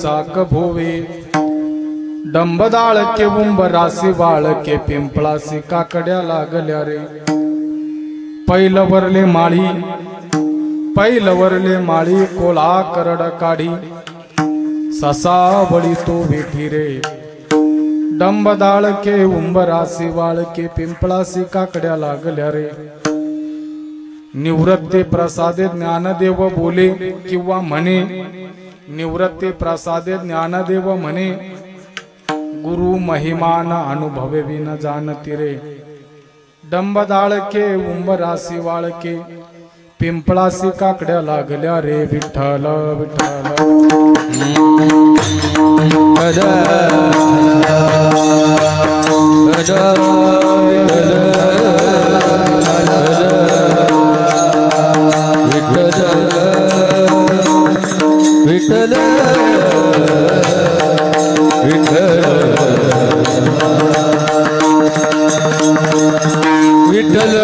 चाक भोवे डंबदाळ के उंबरासी बाळ के पिंपळासी काकड्या लागल्या रे पैलवरले माळी कोला करड काढी ससा बळी तो वेठी रे डंबदाळ के उंबरासी बाळ के पिंपळासी काकड्या लागल्या रे निवृत्ती प्रसादे ज्ञानदेव बोले किंवा म्हणे निवृत्ती प्रसादे ज्ञानदेव म्हणे गुरु महिमान अनुभवे विन जानती रे डंबदाळ के उंबरासी वाळके पिंपळासी काकड्या लागल्या रे विठ्ठल विठ्ठल विठ्ठल विठ्ठल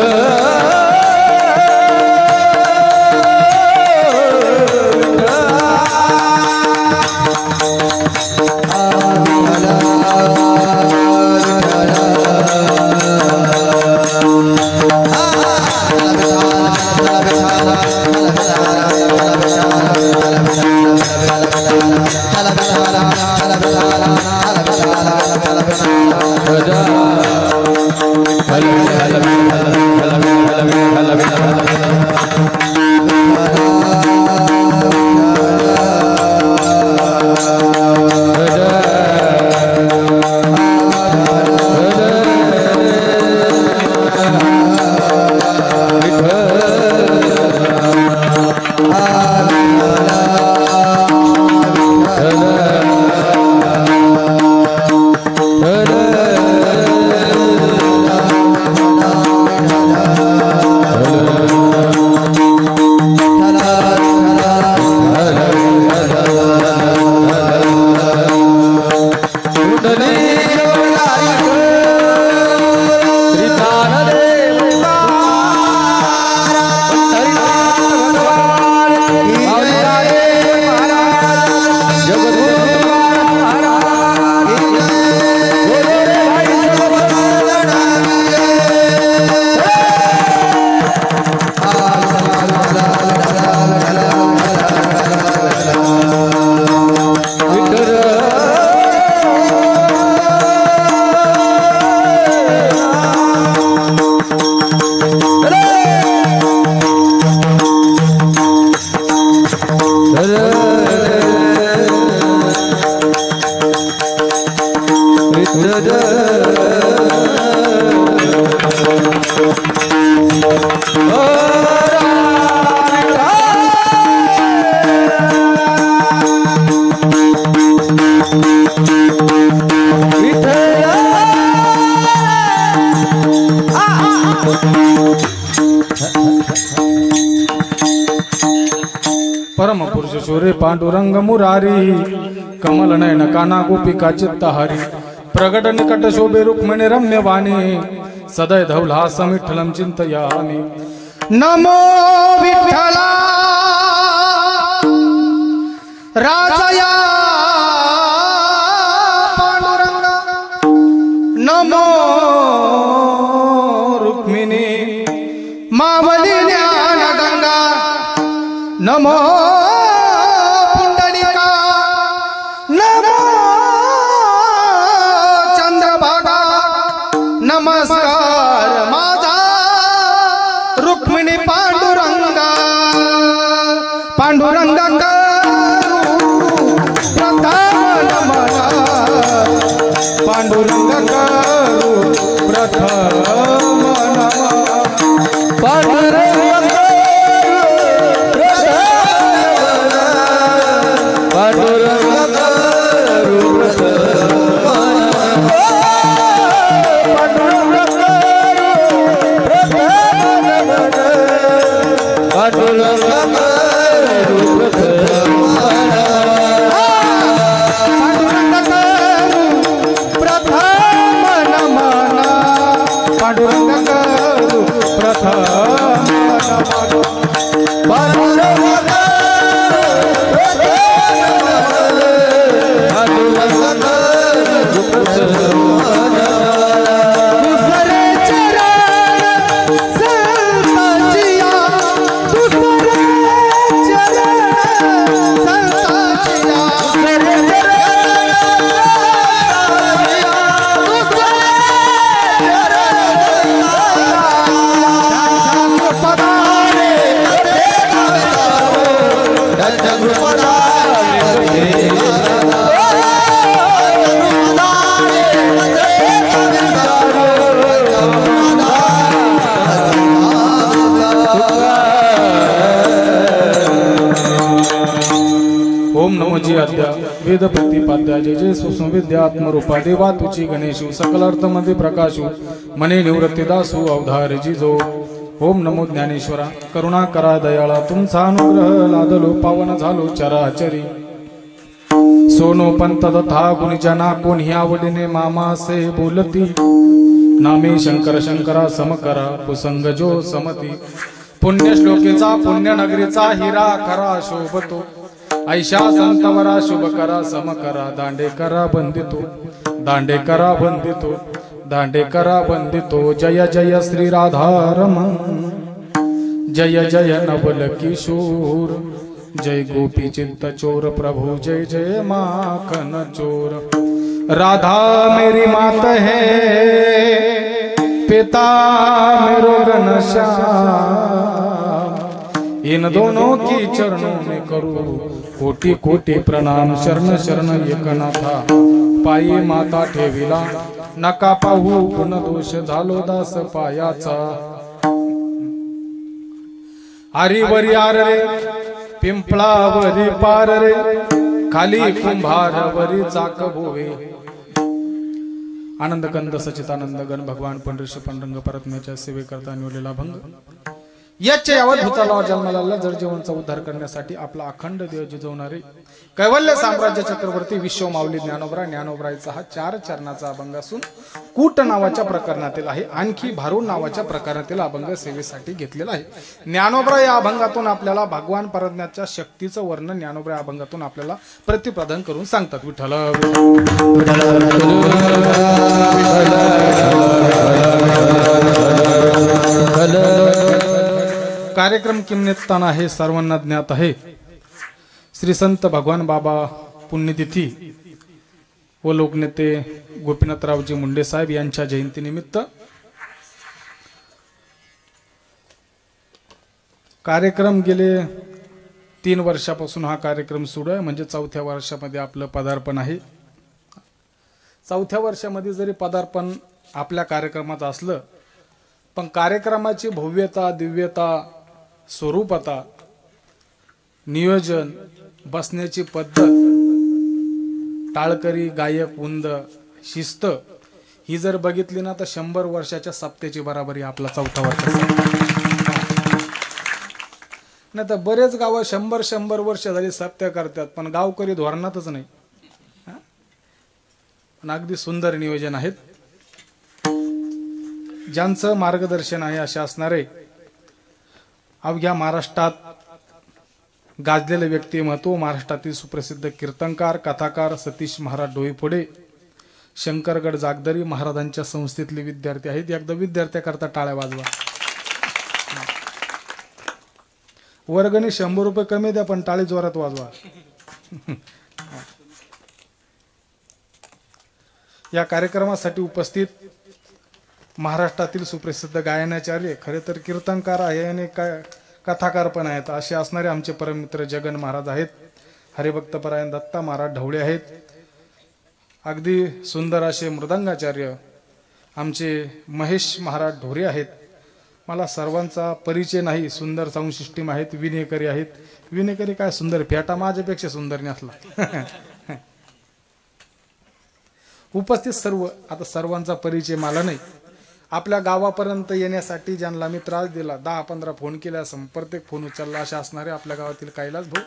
परम पुरुष सूर्य पांडुरंग मुरारी कमल नयन काना गोपिका चित्तहारी प्रगट निकट शोभे रुक्मिणी रम्य वाणी सदय धवला समिठलम चिंतयामि नमो विठ्ठला राजया पांडुरंग नमो रुक्मिणी मावली ज्ञान गंगा नमो पुंडलिका नमो चंद्रभागा नमस्कार माझा रुक्मिणी पांडुरंगा पांडुरंगा पांडुरंग करू प्रथम पांडुरंग पांडुरंग करू पांडुरंग करू पांडुरंग करू प्रथम ओम नमो जी आद्या वेद प्रतिपाद्या जय जय सुसंविद्यात्मरूपा देवा तुची गणेशु सकल अर्थमध्ये प्रकाशु मने निवृत्ती दासु अवधार जिजो ओम नमो ज्ञानेश्वरा करुणा करा दयाळा तुमचा अनुग्रह लादलो पावन झालो चराचरी सोनो पंत तथा गुणजना कोणी आवडीने मामासे बोलती नामे शंकर शंकरा समकरा पुसंग जो समती पुण्य श्लोकेचा पुण्य नगरीचा हिरा खरा शोभतो ऐशा संतवरा शुभ करा सम करा दांडे करा बंदितो दांडे करा बंदितो दांडे करा बंदितो जय जय श्री राधारमण जय जय नवल किशोर जय गोपी चित्त चोर प्रभु जय जय माखन चोर राधा मेरी मात है पिता मेरो घनश्याम इन दोनों की चरणों में करूं कोटि कोटि प्रणाम शरण शरण एकनाथा पायी माता ठेविला नका पाहू गुण दोष झालो दास पायाचा आरीवरी आर रे पिंपळावरी पार रे खाली कुंभारवरी चाक भोवे आनंद कंद सचितानंद गण भगवान पंढरीश पांडुरंग परत्म्याच्या सेवेकरता निवडलेला भंग याच्या यावत भूताला जन्माला जर जीवनचा उद्धार करण्यासाठी आपला अखंड देव जिजवणारे कैवल्य साम्राज्य चक्रवर्ती विश्व माऊली ज्ञानोबरायचा हा 4 चरणाचा अभंग असून कूट नावाच्या प्रकरणातील आहे आणखी भारू नावाच्या प्रकरणातील अभंग सेवेसाठी घेतलेला आहे ज्ञानोबराय या अभंगातून आपल्याला भगवान परज्ञाच्या शक्तीचं वर्णन ज्ञानोबराय अभंगातून आपल्याला प्रतिपादन करून सांगतात विठ्ठल कार्यक्रम किमनेताना हे सर्वांना ज्ञात आहे श्री संत भगवान बाबा पुण्यतिथी व लोकनेते गोपीनाथरावजी मुंडे साहेब यांच्या जयंतीनिमित्त कार्यक्रम गेले 3 वर्षापासून हा कार्यक्रम सुरू आहे म्हणजे 4थ्या वर्षामध्ये आपलं पदार्पण आहे 4थ्या वर्षामध्ये जरी पदार्पण आपल्या कार्यक्रमात असलं पण कार्यक्रमाची भव्यता दिव्यता स्वरूपता नियोजन बसण्याची पद्धत टाळकरी गायक वृंद शिस्त ही जर बघितली ना तर 100 वर्षाच्या सप्त्याची बराबरी आपला 4था वर्ष नाही तर बरेच गाव 100 वर्ष झाली सप्त्या करतात पण गावकरी धोरणातच नाही पण अगदी सुंदर नियोजन आहेत ज्यांचं मार्गदर्शन आहे असे असणारे अवघ्या महाराष्ट्रात गाजलेले व्यक्तिमत्व महाराष्ट्रातील सुप्रसिद्ध कीर्तनकार कथाकार सतीश महाराज डोईफोडे शंकरगड जागदरी महाराजांच्या संस्थेतले विद्यार्थी आहेत एकदा विद्यार्थ्याकरता टाळ्या वाजवा वर्गणी 100 रुपये कमी द्या पण टाळी जोरात वाजवा या कार्यक्रमासाठी उपस्थित महाराष्ट्रातील सुप्रसिद्ध गायनाचार्य खरे तर कीर्तनकार आहे आणि कथाकार पण आहेत असे असणारे आमचे परममित्र जगन महाराज आहेत हरिभक्तपरायण दत्ता महाराज ढवळे आहेत अगदी सुंदर असे मृदंगाचार्य आमचे महेश महाराज ढोरे आहेत मला सर्वांचा परिचय नाही सुंदर साऊंड सिस्टीम आहेत विनेकरी आहेत विनेकरी काय सुंदर फेटा माझ्यापेक्षा सुंदर नसला उपस्थित सर्व आता सर्वांचा परिचय मला नाही आपल्या गावापर्यंत येण्यासाठी ज्यांना मी त्रास दिला 10-15 फोन केले असं प्रत्येक फोन उचलला असे असणारे आपल्या गावातील कैलास भाऊ.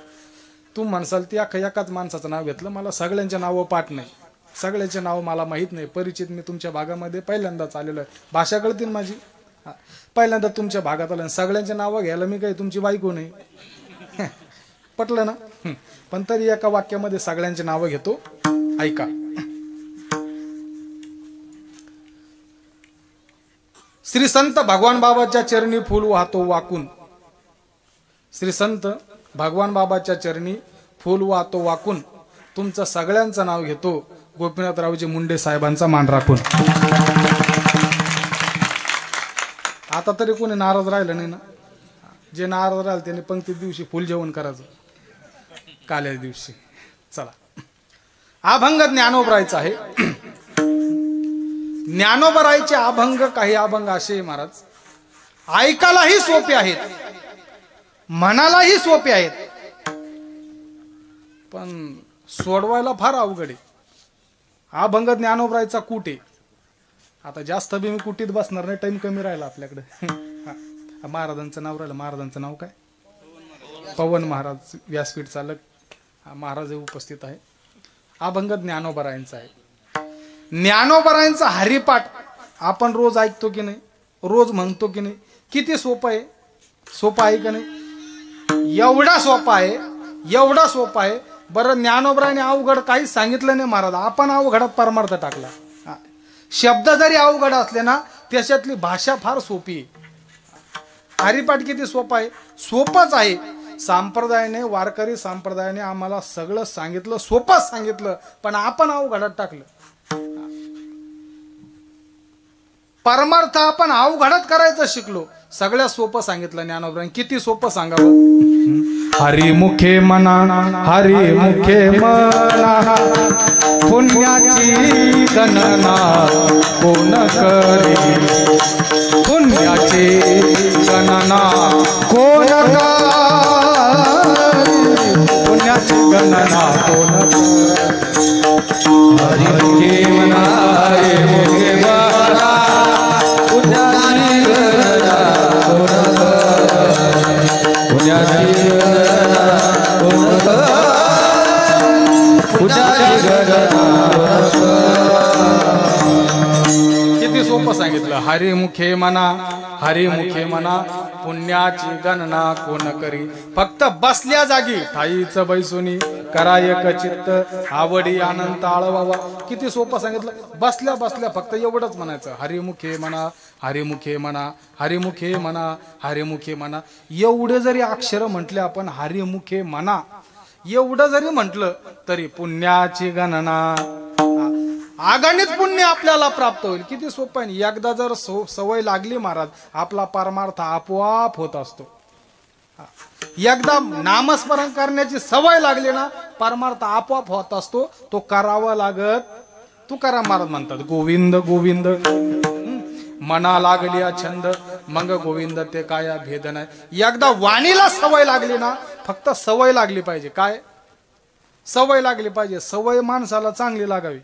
तू म्हणसाल ती एकाच माणसाचं नाव घेतलं, मला सगळ्यांचे नावं पाठ नाही, सगळ्यांचे नाव मला माहीत नाही. परिचित मी तुमच्या भागामध्ये पहिल्यांदाच आलेलो आहे, भाषा कळतील माझी. पहिल्यांदा तुमच्या भागात आलं, सगळ्यांचे नावं घ्यायला मी काही तुमची बायको नाही. पटलं ना? पण तरी एका वाक्यामध्ये सगळ्यांचे नावं घेतो, ऐका. श्री संत भगवान बाबाच्या चरणी फूल वाहतो वाकून. श्री संत भगवान बाबाच्या चरणी फूल वाहतो वाकून. तुमचं सगळ्यांचं नाव घेतो, गोपीनाथरावजी मुंडे साहेबांचा मान राखून. आता तरी कोणी नाराज राहिलं नाही ना? जे नाराज राहिलं त्यांनी पंक्ती दिवशी फुल जेवण करायचं, काल्या दिवशी. चला, अभंग ज्ञानोबरायचा आहे. ज्ञानोबरायचे अभंग, काही अभंग असे महाराज ऐकायलाही सोपे आहेत, म्हणालाही सोपे आहेत, पण सोडवायला फार अवघड आहे. अभंग ज्ञानोबरायचा कूट आहे. आता जास्त बी मी कुटीत बसणार नाही, टाइम कमी राहिला आपल्याकडे. महाराजांचं नाव राहिलं. महाराजांचं नाव काय? पवन महाराज, व्यासपीठ चालक महाराज उपस्थित आहे. अभंग ज्ञानोबरायांचा आहे. ज्ञानोबरायांचा हरिपाठ आपण रोज ऐकतो की नाही, रोज म्हणतो की नाही? किती सोपं आहे, सोपं आहे का नाही? एवढा सोपा आहे, एवढा सोपा आहे. बरं, ज्ञानोबराने अवघड काहीच सांगितलं नाही महाराज, आपण अवघडात परमार्थ टाकला. शब्द जरी अवघड असले ना, त्याच्यातली भाषा फार सोपी आहे. हरिपाठ किती सोपा आहे, सोपंच आहे. संप्रदायाने, वारकरी संप्रदायाने आम्हाला सगळं सांगितलं, सोपंच सांगितलं, पण आपण अवघडात टाकलं. परमार्थ आपण अवघडात करायचं शिकलो, सगळ्यात सोपं सांगितलं ज्ञानोबराने. किती सोपं सांगावं? हरिमुखे मना, हरिमुखे मना, पुण्याची गणना कोण करी, पुण्याची गणना कोण करी, पुण्याची गणना कोण करी. हरिमुखे मना, हरिमुखे मना, पुण्याची गणना कोण करी, पुण्याची गणना कोण करी, पुण्याची गणना कोण करी. किती सोपं सांगितलं. हरिमुखे मना, हरिमुखे मना, पुण्याची गणना कोण करी. फक्त बसल्या जागी ठाईच बैसुनी करा एक चित्त, आवडी आनंद आळवावा. किती सोपं सांगितलं. बसल्या बसल्या फक्त एवढंच म्हणायचं, हरिमुखे म्हणा, हरिमुखे म्हणा, हरिमुखे म्हणा, हरिमुखे म्हणा. एवढे जरी अक्षर म्हटले आपण, हरिमुखे म्हणा एवढं जरी म्हटलं तरी पुण्याची गणना, अगणित पुण्य आपल्याला प्राप्त होईल. किती सोपं आहे. एकदा जर सवय लागली महाराज, आपला परमार्थ आपोआप होत असतो. एकदा नामस्मरण करण्याची सवय लागली ना, परमार्थ आपोआप होत असतो. तो करावा लागत. तुकाराम महाराज म्हणतात, गोविंद गोविंद मना लागली छंद, मग गोविंद ते काय भेद नाही. एकदा वाणीला सवय लागली ना, फक्त सवय लागली पाहिजे. काय सवय लागली पाहिजे? सवय माणसाला चांगली लागावी.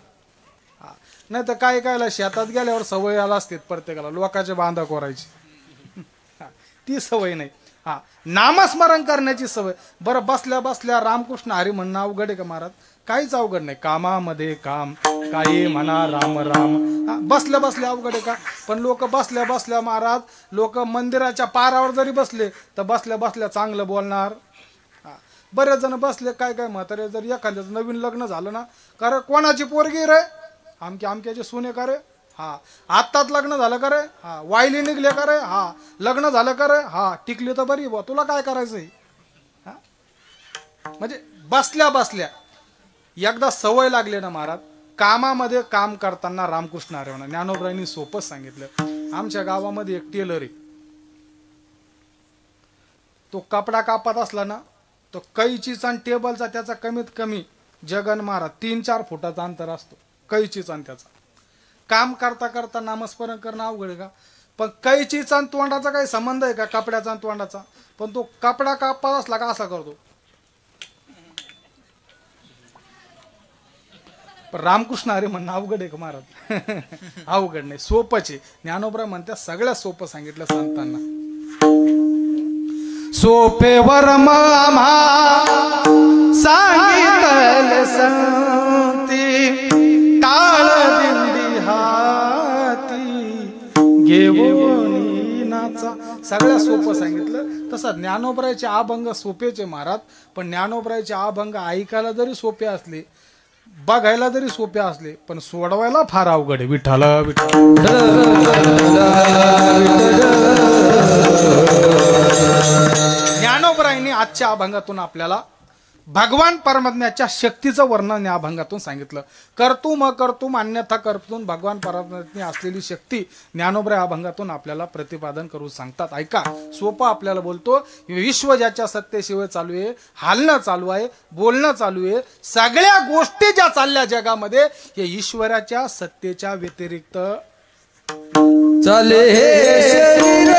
नाही तर काय कायला शेतात गेल्यावर सवय आला असते प्रत्येकाला, लोकांचे बांधा कोरायची, ती सवय नाही. हा, नामस्मरण करण्याची सवय. बरं, बसल्या बसल्या रामकृष्ण हरी म्हणणं अवघड आहे का महाराज? काहीच अवघड नाही. कामामध्ये काम, काही म्हणा राम राम. बसल्या बसल्या अवघड आहे का? पण लोक बसल्या बसल्या महाराज, लोक मंदिराच्या पारावर जरी बसले तर बसल्या बसल्या चांगलं बोलणार. बरेच जण बसले, काय काय म्हातारे, जर एखाद्याचं नवीन लग्न झालं ना, कारण कोणाची पोरगी रे, आमक्याचे सुने का रे, हा आत्ताच लग्न झालं का रे, हा वायली निघले का रे, हा लग्न झालं का रे, हा टिकली तर बरी बा, तुला काय करायचंय. हा, म्हणजे बसल्या बसल्या एकदा सवय लागली ना महाराज, कामामध्ये काम करताना रामकृष्ण हरी म्हणा. ज्ञानोबरायांनी सोपंच सांगितलं. आमच्या गावामध्ये एक टेलर आहे, तो कपडा कापत असला ना, तो कैचीचा आणि टेबलचा त्याचा कमीत कमी जगन महाराज 3-4 फुटाचा अंतर असतो. कैचीचा आणि त्याचा काम करता करता नामस्मरण करणं अवघड आहे का? पण कैचीचा आणि तोंडाचा काही संबंध आहे का? कपड्याचा आणि तोंडाचा. पण तो कपडा कापत असला का असा करतो. पण रामकृष्ण हरी म्हणणं अवघड आहे का महाराज? अवघड नाही, सोपंच आहे. ज्ञानोबा म्हणत्या सगळ्यात सोपं सांगितलं संतांना. सोपेवर आम्हा सांगितले संती, टाळ दिंडी हाती घेऊन नाचा. सगळ्यात सोपं सांगितलं. तसं ज्ञानोबरायचे अभंग सोपेचे महाराज, पण ज्ञानोबरायचे अभंग ऐकायला जरी सोपे असले, बघायला जरी सोपे असले, पण सोडवायला फार अवघड आहे. विठ्ठल विठ्ठल. ज्ञानोबरायांनी आजच्या अभंगातून आपल्याला भगवान परमात्म्याच्या शक्तीचं वर्णन या अभंगातून सांगितलं. कर्तुम अकर्तुम अन्यथा कर्तुम भगवान परमात्म्याने असलेली शक्ती ज्ञानोबा या अभंगातून आपल्याला प्रतिपादन करून सांगतात. ऐका, सोपं आपल्याला बोलतो. विश्व ज्याच्या सत्तेशिवाय चालू आहे, हालणं चालू आहे, बोलणं चालू आहे, सगळ्या गोष्टी ज्या चालल्या जगामध्ये हे ईश्वराच्या सत्तेच्या व्यतिरिक्त चाले हे शरीर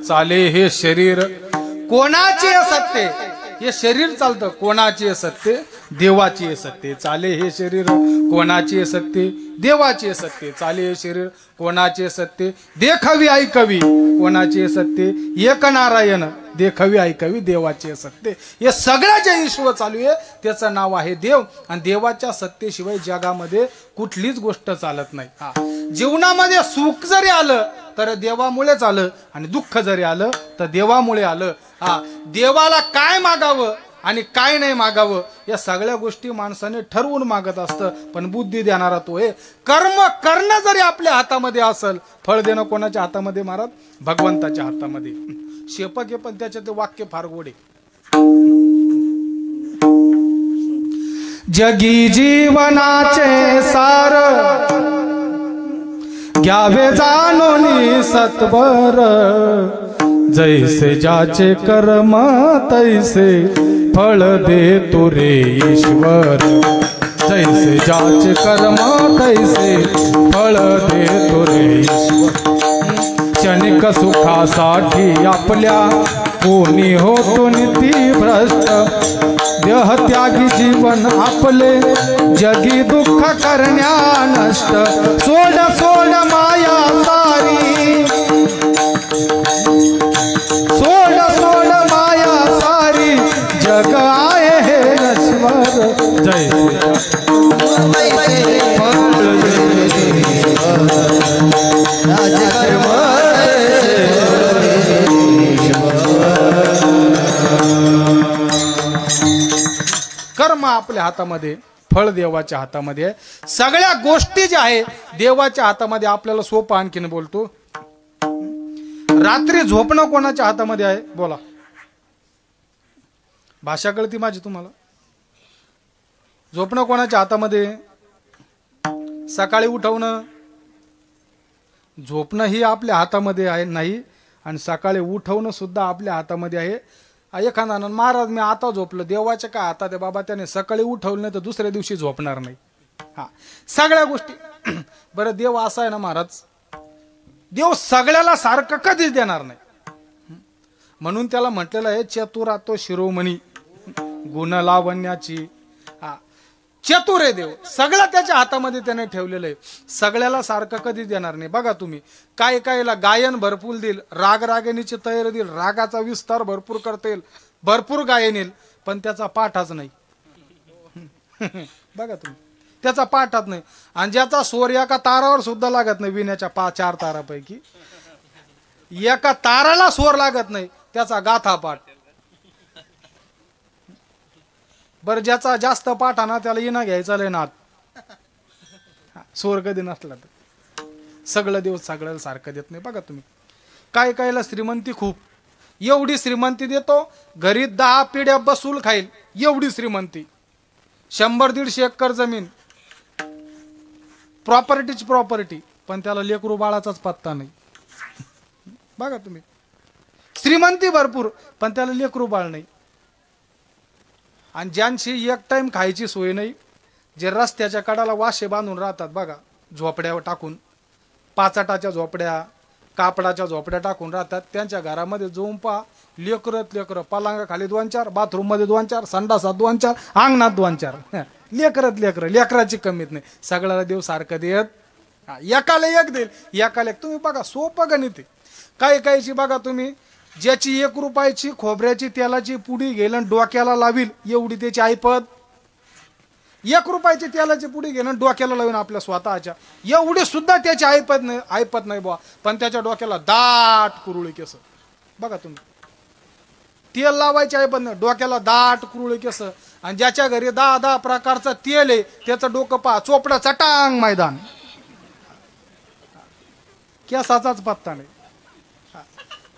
चाले हे शरीर कोणाचे सत्य. हे शरीर चालतं कोणाचे सत्य? देवाची सत्य. चाले हे शरीर कोणाचे सत्य? देवाचे सत्य. चाले हे शरीर कोणाचे सत्य? देखवी ऐकवी कोणाचे सत्य? एक नारायण देखवी ऐकवी देवाचे सत्य. हे सगळं जे ईश्वर चालू आहे त्याचं नाव आहे देव. आणि देवाच्या सत्तेशिवाय जगामध्ये कुठलीच गोष्ट चालत नाही. हा, जीवनामध्ये सुख जरी आलं तर देवामुळेच आलं, आणि दुःख जरी आलं तर देवामुळे आलं. हा, देवाला काय मागावं आणि काय नाही मागावं या सगळ्या गोष्टी माणसाने ठरवून मागत असतं, पण बुद्धी देणारा तो आहे. कर्म करणं जरी आपल्या हातामध्ये असेल, फळ देणं कोणाच्या हातामध्ये महाराज? भगवंताच्या हातामध्ये. शेपक आहे, पण त्याच्यात ते वाक्य फार गोड आहे. जगी जीवनाचे सार घ्यावे जाणून सत्वर, जैसे ज्याचे कर्म तैसे फळ दे तुरे ईश्वर. जैसे ज्याचे कर्म तैसे फळ दे तुरे ईश्वर. क्षणिक सुखासाठी आपल्या कोणी होतो निती भ्रष्ट, देह त्यागी जीवन आपले जगी दुःख करण्या नष्ट. सोड सोड माया सारी, सोड सोड माया सारी, जग आहे हे नश्वर. कर्म आपल्या हातामध्ये, फळ देवाच्या हातामध्ये आहे. सगळ्या गोष्टी ज्या आहे देवाच्या हातामध्ये. आपल्याला सोपं आणखीन बोलतो. रात्री झोपणं कोणाच्या हातामध्ये आहे? बोला. भाषा कळती माझी तुम्हाला? झोपणं कोणाच्या हातामध्ये? सकाळी उठवणं, झोपणं ही आपल्या हातामध्ये आहे नाही, आणि सकाळी उठवणं सुद्धा आपल्या हातामध्ये आहे. एखादा महाराज मी आता झोपलं, देवाच्या काय हातात आहे बाबा? त्याने सकाळी उठवलं नाही तर दुसऱ्या दिवशी झोपणार नाही. हा, सगळ्या गोष्टी. बरं, देव असा आहे ना महाराज, देव सगळ्याला सारखं कधीच देणार नाही. म्हणून त्याला म्हटलेलं आहे चतुरातो शिरोमणी, गुण लावण्याची. हा, चतुर आहे देव. सगळं त्याच्या हातामध्ये त्याने ठेवलेलं आहे. सगळ्याला सारखं कधीच देणार नाही. बघा तुम्ही, काय कायला गायन भरपूर देईल, राग रागिणीची तयारी देईल, रागाचा विस्तार भरपूर करता येईल, भरपूर गाय नेल पण त्याचा पाठाच नाही. बघा तुम्ही, त्याचा पाठात नाही. आणि ज्याचा सोर एका तारावर सुद्धा लागत नाही, विण्याच्या 4 तारापैकी एका ताराला सोर लागत नाही, त्याचा गाथा पाठ. बरं, ज्याचा जास्त पाठ ना त्याला इना घ्यायचा लय नाद. सोर कधी नसला तर सगळं दिवस सगळ्याला सारखं देत नाही. बघा तुम्ही, काय कायला श्रीमंती खूप, एवढी श्रीमंती देतो घरी 10 पिढ्या बसूल खाईल एवढी श्रीमंती. 100-150 एकर जमीन, प्रॉपर्टीची प्रॉपर्टी, पण त्याला लेकरू बाळाचाच पत्ता नाही. बघा तुम्ही, श्रीमंती भरपूर पण त्याला लेकरू बाळ नाही. आणि ज्यांची एक टाइम खायची सोय नाही, जे रस्त्याच्या कडाला वाशे बांधून राहतात बघा, झोपड्यावर टाकून, पाचाटाच्या झोपड्या, कापडाच्या झोपड्या टाकून राहतात, त्यांच्या घरामध्ये जाऊन पहा, लेकरं पलंगा खाली 2-4, बाथरूम मध्ये 2-4, संडासात 2-4, अंगणात 2-4, लेकराची कमीत नाही. सगळ्याला देव सारखं देत, एकाला एक देईल, एकाला एक. तुम्ही बघा, सोपं गणित आहे. काही काहीची बघा तुम्ही, ज्याची 1 रुपयाची खोबऱ्याची तेलाची पुडी घेईल आणि डोक्याला लावील एवढी त्याची ऐपत. 1 रुपयाची तेलाची पुडी घेणं डोक्याला लावून आपल्या स्वतःच्या एवढी सुद्धा त्याची ऐपत नाही बुवा. पण त्याच्या डोक्याला दाट कुरुळी केस. बघा तुम्ही, तेल लावायची ऐपत नाही, डोक्याला दाट कुरुळी केस. आणि ज्याच्या घरी 10 प्रकारचं तेल आहे त्याचं डोकं पहा, चोपडा चटांग मैदान, केसाचाच पत्ता नाही.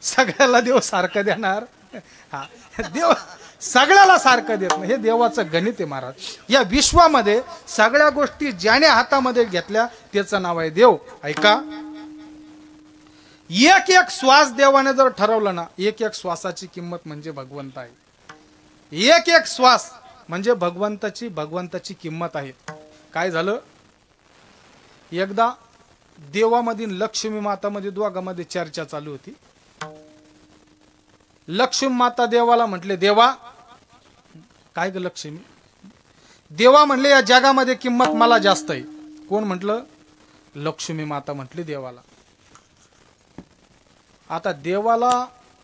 सगळ्याला देव सारखं देणार, हा देव सगळ्याला सारखं देत नाही. हे देवाचं गणित आहे महाराज. या विश्वामध्ये सगळ्या गोष्टी ज्याने हातामध्ये घेतल्या त्याचं नाव आहे देव. ऐका, एक श्वास देवाने जर ठरवलं ना, एक श्वासाची किंमत म्हणजे भगवंत आहे. एक श्वास म्हणजे भगवंताची किंमत आहे. काय झालं, एकदा देवामधील लक्ष्मी मातामध्ये दोघांमध्ये चर्चा चालू होती. लक्ष्मी माता देवाला म्हटले, देवा काय ग लक्ष्मी? देवा म्हणले, या जगामध्ये किंमत मला जास्त आहे. कोण म्हटलं? लक्ष्मी माता म्हटली देवाला. आता देवाला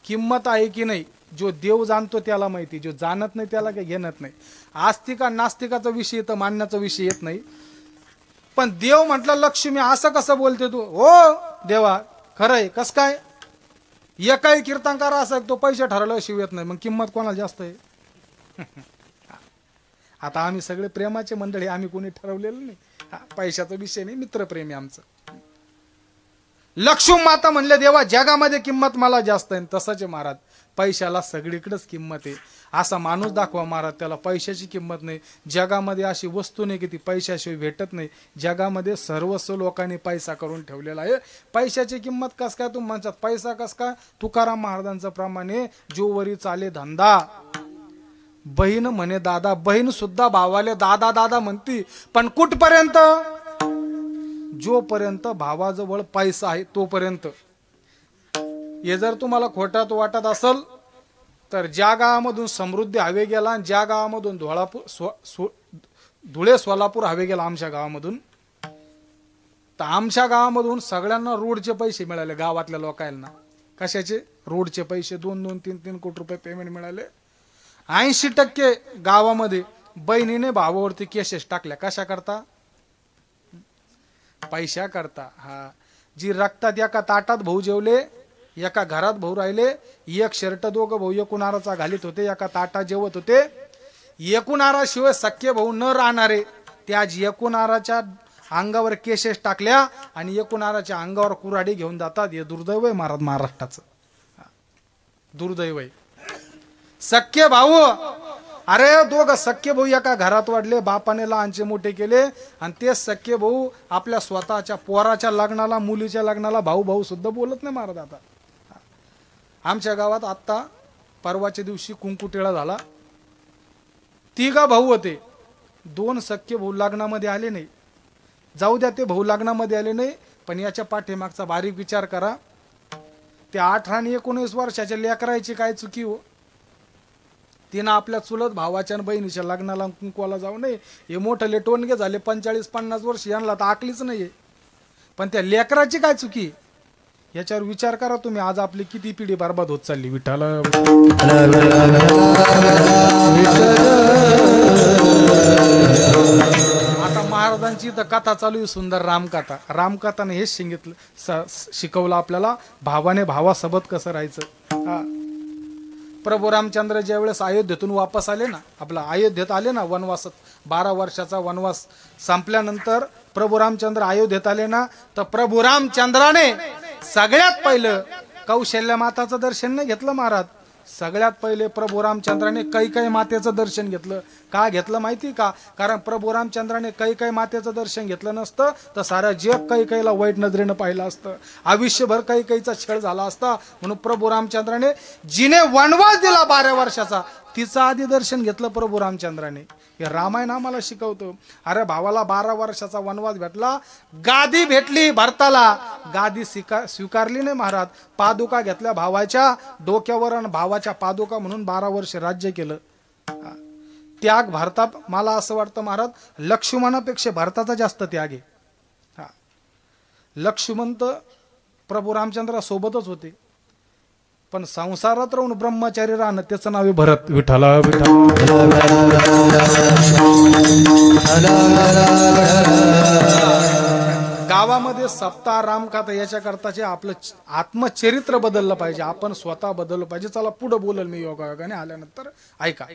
किंमत आहे की नाही, जो देव जाणतो त्याला माहिती, जो जाणत नाही त्याला काही घेणत नाही. आस्तिका नास्तिकाचा विषय तर मानण्याचा विषय येत नाही. पण देव म्हटलं, लक्ष्मी असं कसं बोलते तू? हो देवा, खरंय. कस काय? एकाही कीर्तनकार असा तो पैसे ठरवल्याशिवाय येत नाही, मग किंमत कोणाला जास्त आहे? आता आम्ही सगळे प्रेमाचे मंडळी, आम्ही कोणी ठरवलेलं नाही, पैशाचा विषय नाही, मित्रप्रेमी आमचं. लक्ष्मी माता म्हणले, देवा जगामध्ये किंमत मला जास्त आहे. तसंच आहे महाराज, पैशाला सगळीकडेच किंमत आहे. असा माणूस दाखवा महाराज, त्याला पैशाची किंमत नाही. जगामध्ये अशी वस्तू नाही की ती पैशाशिवाय भेटत नाही. जगामध्ये सर्वस्व लोकांनी पैसा करून ठेवलेला आहे. पैशाची किंमत कस काय तुम्ही म्हणतात? पैसा कस काय? तुकाराम महाराजांचं प्रमाणे, जोवरी चाले धंदा, बहीण म्हणे दादा. बहीण सुद्धा भावाले दादा दादा म्हणती, पण कुठपर्यंत? जोपर्यंत भावाजवळ पैसा आहे तोपर्यंत. हे जर तुम्हाला खोटात वाटत असेल तर ज्या गावामधून समृद्धी हवे गेला आणि ज्या गावामधून धुळे सोलापूर हवे गेला आमच्या गावामधून, तर आमच्या गावामधून सगळ्यांना रोडचे पैसे मिळाले. गावातल्या लोकांना कशाचे? रोडचे पैसे. 2-2, 3-3 कोटी रुपये पेमेंट मिळाले. 80% गावामध्ये बहिणीने भावावरती केसेस टाकल्या. कशा करता? पैशा करता. हा, जी रक्तात एका ताटात भाऊ जेवले, एका घरात भाऊ राहिले, एक शर्ट दोघं भाऊ एकूणाराचा घालीत होते, एका ताटात जेवत होते. एकूणाराशिवाय सख्खे भाऊ न राहणारे त्या एकूणाराच्या अंगावर केसेस टाकल्या आणि एकूणाराच्या अंगावर कुऱ्हाडी घेऊन जातात. हे दुर्दैव आहे महाराज महाराष्ट्राचं, दुर्दैव आहे. सख्खे भाऊ, अरे दोघं सख्खे भाऊ एका घरात वाढले, बापाने लहानचे मोठे केले आणि ते सख्खे भाऊ आपल्या स्वतःच्या पोराच्या लग्नाला, मुलीच्या लग्नाला भाऊ भाऊ सुद्धा बोलत नाही महाराज. आता आमच्या गावात आत्ता परवाच्या दिवशी कुंकुटेळा झाला. 3 भाऊ होते, 2 सख्खे भाऊ लग्नामध्ये आले नाही. जाऊ द्या, ते भाऊ लग्नामध्ये आले नाही, पण याच्या पाठीमागचा बारीक विचार करा. त्या 18 आणि 19 वर्षाच्या लेकराची काय चुकी हो? तिनं आपल्या चुलत भावाच्या आणि बहिणीच्या लग्नाला कुंकवाला जाऊ नये. हे मोठे लेटवणगे झाले 45-50 वर्ष, यांना तर आकलीच नाहीये. पण त्या लेकराची काय चुकी? याच्यावर विचार करा तुम्ही, आज आपली किती पिढी बरबाद होत चालली. विठ्ठल आता महाराजांची तर कथा चालू आहे, सुंदर रामकथा. रामकथाने हेच सांगितलं, शिकवलं आपल्याला, भावाने भावासोबत कसं राहायचं. प्रभू रामचंद्र ज्या वेळेस अयोध्येतून वापस आले ना, आपला अयोध्येत आले ना वनवासात, 12 वर्षाचा वनवास संपल्यानंतर प्रभू रामचंद्र अयोध्येत आले ना, तर प्रभू रामचंद्राने सगळ्यात पहिलं कौशल्य माताचं दर्शन नाही घेतलं महाराज. सगळ्यात पहिले प्रभू रामचंद्राने कैकेयी मातेचं दर्शन घेतलं. का घेतलं माहिती का? कारण प्रभू रामचंद्राने कैकेयी मातेचं दर्शन घेतलं नसतं तर सारा जग कैकेयीला वाईट नजरेनं पाहिलं असतं, आयुष्यभर कैकेयीचा छळ झाला असता. म्हणून प्रभू रामचंद्राने जिने वनवास दिला 12 वर्षाचा, तिचं आधी दर्शन घेतलं प्रभू रामचंद्राने. हे रामायण आम्हाला शिकवतो. अरे भावाला 12 वर्षाचा वनवास भेटला, गादी भेटली भरताला, गादी स्वीकारली नाही महाराज. पादुका घेतल्या भावाच्या डोक्यावर आणि भावाच्या पादुका म्हणून 12 वर्ष राज्य केलं. त्याग भारतात, मला असं वाटतं महाराज, लक्ष्मणापेक्षा भारताचा जास्त त्याग आहे. लक्ष्मण तर प्रभू रामचंद्रा सोबतच होते, पण संसारात राहून ब्रह्मचारी राहणं त्याचं नाव आहे भरत. विठ्ठल गावामध्ये सप्ताह रामकथा याच्या करताचे आपलं आत्मचरित्र बदललं पाहिजे, आपण स्वतः बदललं पाहिजे. चला पुढे बोलल मी योगायोगाने आल्यानंतर. ऐका,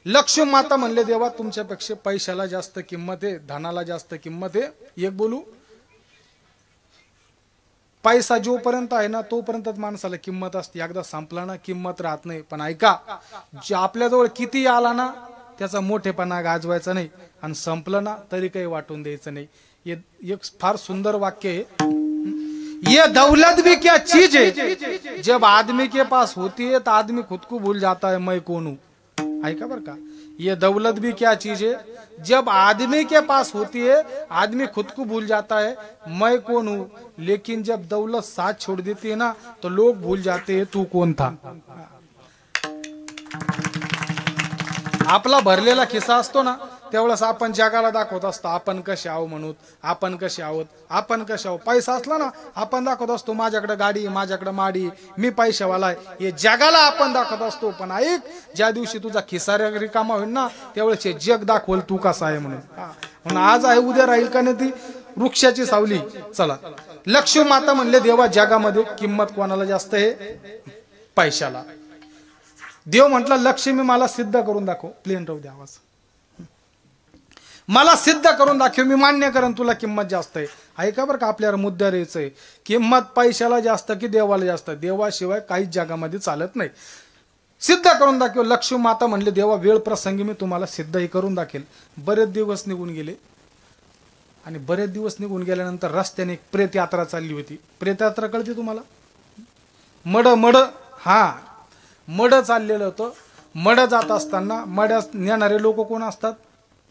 लक्ष्मी माता म्हणले, देवा तुमच्यापेक्षा पैशाला जास्त किंमत आहे, धनाला जास्त किंमत आहे. एक बोलू, पैसा जोपर्यंत आहे ना तोपर्यंतच माणसाला किंमत असते, एकदा संपला ना किंमत राहत नाही. पण ऐका, जे आपल्याजवळ किती आला ना त्याचा मोठेपणा गाजवायचा नाही, आणि संपलं ना तरी काही वाटून द्यायचं नाही. एक फार सुंदर वाक्य आहे, ये दौलत भी क्या चीज है, जब आदमी के पास होती है तो आदमी खुद को भूल जाता है मैं कौन हूं. ऐका बर का, ये दौलत भी क्या चीज है, जब आदमी के पास होती है आदमी खुद को भूल जाता है मैं कौन हूं, लेकिन जब दौलत साथ छोड़ देती है ना तो लोग भूल जाते हैं तू कौन था. आपला भरलेला खिसा असतो ना त्यावेळेस आपण जगाला दाखवत असतो आपण कसे आहो म्हणून, आपण कसे आहोत, आपण कसे आहोत. पैसा असला ना आपण दाखवत असतो माझ्याकडे गाडी, माझ्याकडे माडी, मी पैशावाला आहे, हे जगाला आपण दाखवत असतो. पण ऐक, ज्या दिवशी तुझा खिसा रिकामा होईल ना त्यावेळेस हे जग दाखवल तू कसा आहे म्हणून. म्हणून आज आहे उद्या राहील का नाही ती वृक्षाची सावली. चला, लक्ष्मी माता म्हणले, देवा जगामध्ये किंमत कोणाला जास्त आहे? पैशाला. देव म्हटलं, लक्ष्मी मला सिद्ध करून दाखव. प्लेन राहू द्या आवाज. मला सिद्ध करून दाखव, मी मान्य करेन तुला किंमत जास्त आहे. ऐका बरं का, आपल्याला मुद्द्यावर यायचंय, किंमत पैशाला जास्त की देवाला जास्त? देवाशिवाय काहीच जगामध्ये चालत नाही. सिद्ध करून दाखव. लक्ष्मी माता म्हणले, देवा वेळ प्रसंगी मी तुम्हाला सिद्धही करून दाखेल. बरेच दिवस निघून गेले, आणि बरेच दिवस निघून गेल्यानंतर रस्त्याने एक प्रेत यात्रा चालली होती. प्रेत यात्रा कळते तुम्हाला? मड हा मड चाललेलं होतं. मड जात असताना मड्यात नेणारे लोक कोण असतात?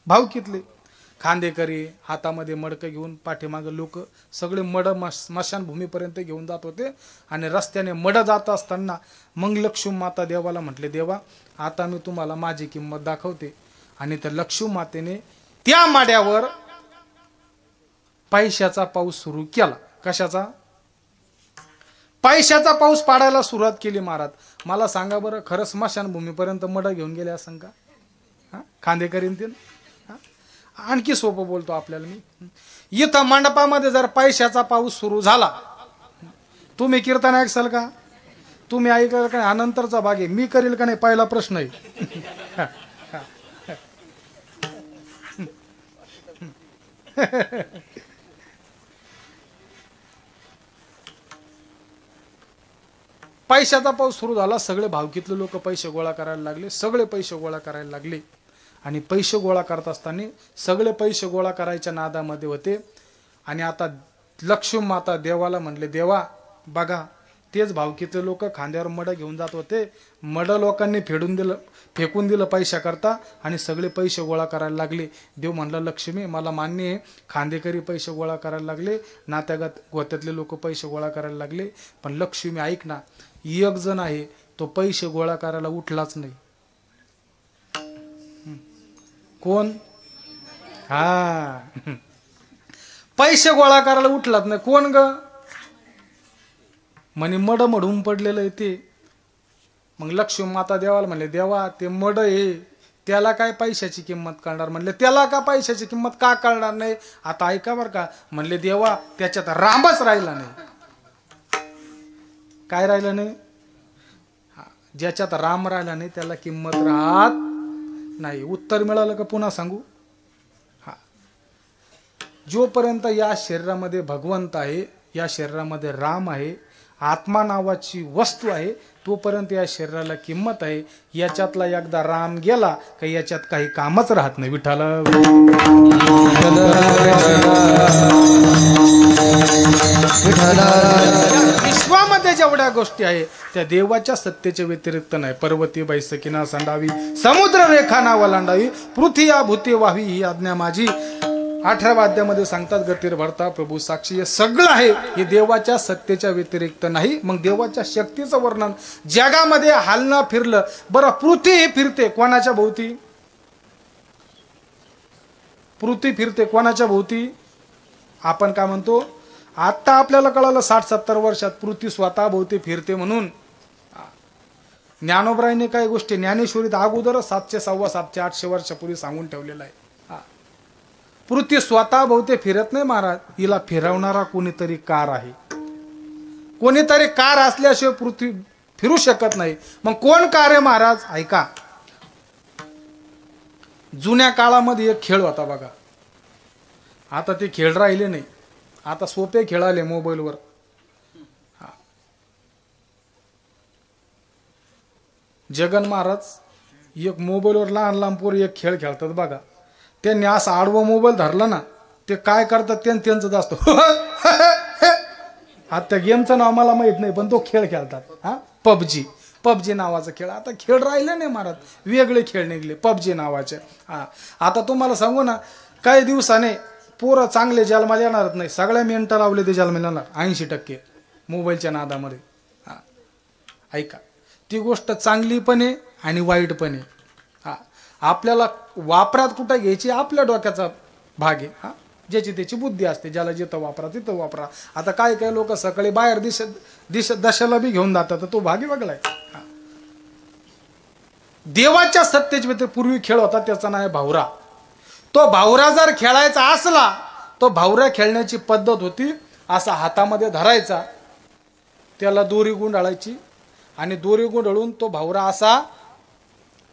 भावकीतले खांदेकरी, हातामध्ये मडकं घेऊन पाठीमागे लोक सगळे मड स्मशानभूमीपर्यंत घेऊन जात होते. आणि रस्त्याने मड जात असताना मग लक्ष्मी माता देवाला म्हटले, देवा आता मी तुम्हाला माझी किंमत दाखवते. आणि त्या लक्ष्मी मातेने त्या माड्यावर पैशाचा पाऊस सुरू केला. कशाचा? पैशाचा पाऊस पाडायला सुरुवात केली. महाराज मला सांगा बरं, खरं स्मशानभूमीपर्यंत मड घेऊन गेले असं का? खांदेकरीन ते. आणखी सोपं बोलतो आपल्याला मी, इथं मंडपामध्ये जर पैशाचा पाऊस सुरू झाला, तुम्ही कीर्तन ऐकसाल का? तुम्ही ऐकलं का? अनंतरचा भाग आहे, मी करील का नाही पहिला प्रश्न आहे. पैशाचा पाऊस सुरू झाला, सगळे भावकीतले लोक पैसे गोळा करायला लागले, सगळे पैसे गोळा करायला लागले. आणि पैसे गोळा करत असताना सगळे पैसे गोळा करायच्या नादामध्ये होते. आणि आता लक्ष्मी माता देवाला म्हणले, देवा बघा तेच भावकीतले लोक खांद्यावर मड घेऊन जात होते, मड लोकांनी फेकून दिलं पैशा करता, आणि सगळे पैसे गोळा करायला लागले. देव म्हणला, लक्ष्मी मला मान्य आहे, खांदेकरी पैसे गोळा करायला लागले, नात्यागत गोत्यातले लोक पैसे गोळा करायला लागले, पण लक्ष्मी ऐक ना, एक जण आहे तो पैसे गोळा करायला उठलाच नाही. कोण? पैसे गोळा करायला उठलाच नाही. कोण ग? म्हणे मड मडून पडलेलं आहे ते. मग लक्ष्मी माता देवाला म्हणले, देवा ते मड आहे त्याला काय पैशाची किंमत कळणार? म्हणले त्याला का पैशाची किंमत का कळणार नाही? आता ऐका बरं का, म्हणले देवा त्याच्यात रामच राहिला नाही. काय राहिलं नाही? ज्याच्यात राम राहिला नाही त्याला किंमत राहत नाही. उत्तर मिळालं का पुन्हा सांगू? हा, जोपर्यंत या शरीरामध्ये भगवंत आहे, या शरीरामध्ये राम आहे, आत्मा नावाची वस्तू आहे, तोपर्यंत या शरीराला किंमत आहे. याच्यातला एकदा राम गेला का याच्यात काही कामच राहत नाही. विठ्ठल विश्वामध्ये जेवढ्या गोष्टी आहे त्या देवाच्या सत्तेच्या व्यतिरिक्त नाही. पर्वती बैसकीना संडावी, समुद्र रेखा ना वलांडावी, पृथ्वी भूते व्हावी ही आज्ञा माझी. 18व्या अध्यायामध्ये सांगतात गतीर भरता प्रभू साक्षी. हे सगळं आहे हे देवाच्या सत्तेच्या व्यतिरिक्त नाही. मग देवाच्या शक्तीचं वर्णन जगामध्ये हालणं फिरलं. बरं, पृथ्वी फिरते कोणाच्या भोवती? पृथ्वी फिरते कोणाच्या भोवती? आपण काय म्हणतो? आता आपल्याला कळालं 60-70 वर्षात पृथ्वी स्वतः भोवती फिरते म्हणून. ज्ञानोबरायने काही गोष्टी ज्ञानेश्वरीत अगोदरच 700, 750, 800 वर्षापूर्वी सांगून ठेवलेलं आहे. पृथ्वी स्वतः भोवती फिरत नाही महाराज, हिला फिरवणारा कोणीतरी कार आहे. कोणीतरी कार असल्याशिवाय पृथ्वी फिरू शकत नाही. मग कोण कार आहे महाराज? ऐका, जुन्या काळामध्ये एक खेळ होता बघा. आता ते खेळ राहिले नाही. आता सोपे खेळ आले मोबाईलवर. जगन महाराज एक मोबाईलवर लहान लहान पोरी एक खेळ खेळतात बघा. त्यांनी असं आडवं मोबाईल धरला ना, ते काय करतात त्यांचं जास्त. आता गेमचं नाव मला माहित नाही पण तो खेळ खेळतात. हा, पबजी नावाचा खेळ. आता खेळ राहिले नाही महाराज, वेगळे खेळ निघले पबजी नावाचे. हा, आता तुम्हाला सांगू ना, काही दिवसाने पोरं चांगले जन्माला येणारच नाही. सगळ्या मेंटल लावले ते जन्माला येणार 80% मोबाईलच्या नादामध्ये. हा, ऐका, ती गोष्ट चांगली पण आहे आणि वाईट पण आहे. हा, आपल्याला वापरात कुठं घ्यायची आपल्या डोक्याचा भाग आहे. हा, ज्याची त्याची बुद्धी असते, ज्याला जिथं वापरा तिथं वापरा. आता काय काय लोक सकाळी बाहेर दशाला बी घेऊन जातात, तर तो भागी वेगळा आहे. देवाच्या सत्तेचे पूर्वी खेळ होता त्याचा नाव आहे भावरा. तो भावरा जर खेळायचा असला, तो भावरा खेळण्याची पद्धत होती असा हातामध्ये धरायचा, त्याला दोरी गुंडाळायची आणि दोरी गुंडाळून तो भावरा असा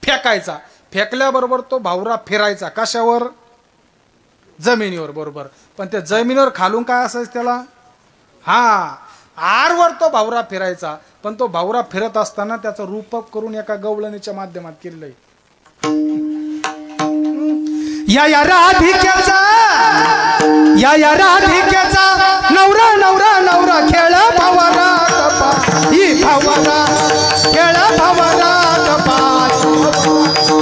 फेकायचा. फेकल्याबरोबर तो भावरा फिरायचा. कशावर? जमिनीवर. बरोबर. पण त्या जमिनीवर खालून काय असायचं त्याला? हा, आरवर तो भावरा फिरायचा. पण तो भावरा फिरत असताना त्याचं रूपक करून एका गवळणीच्या माध्यमात केलेलं आहे. या राधिकेचा नवरा नवरा नवरा खेळ भावरा ही भावरा खेळ भावरा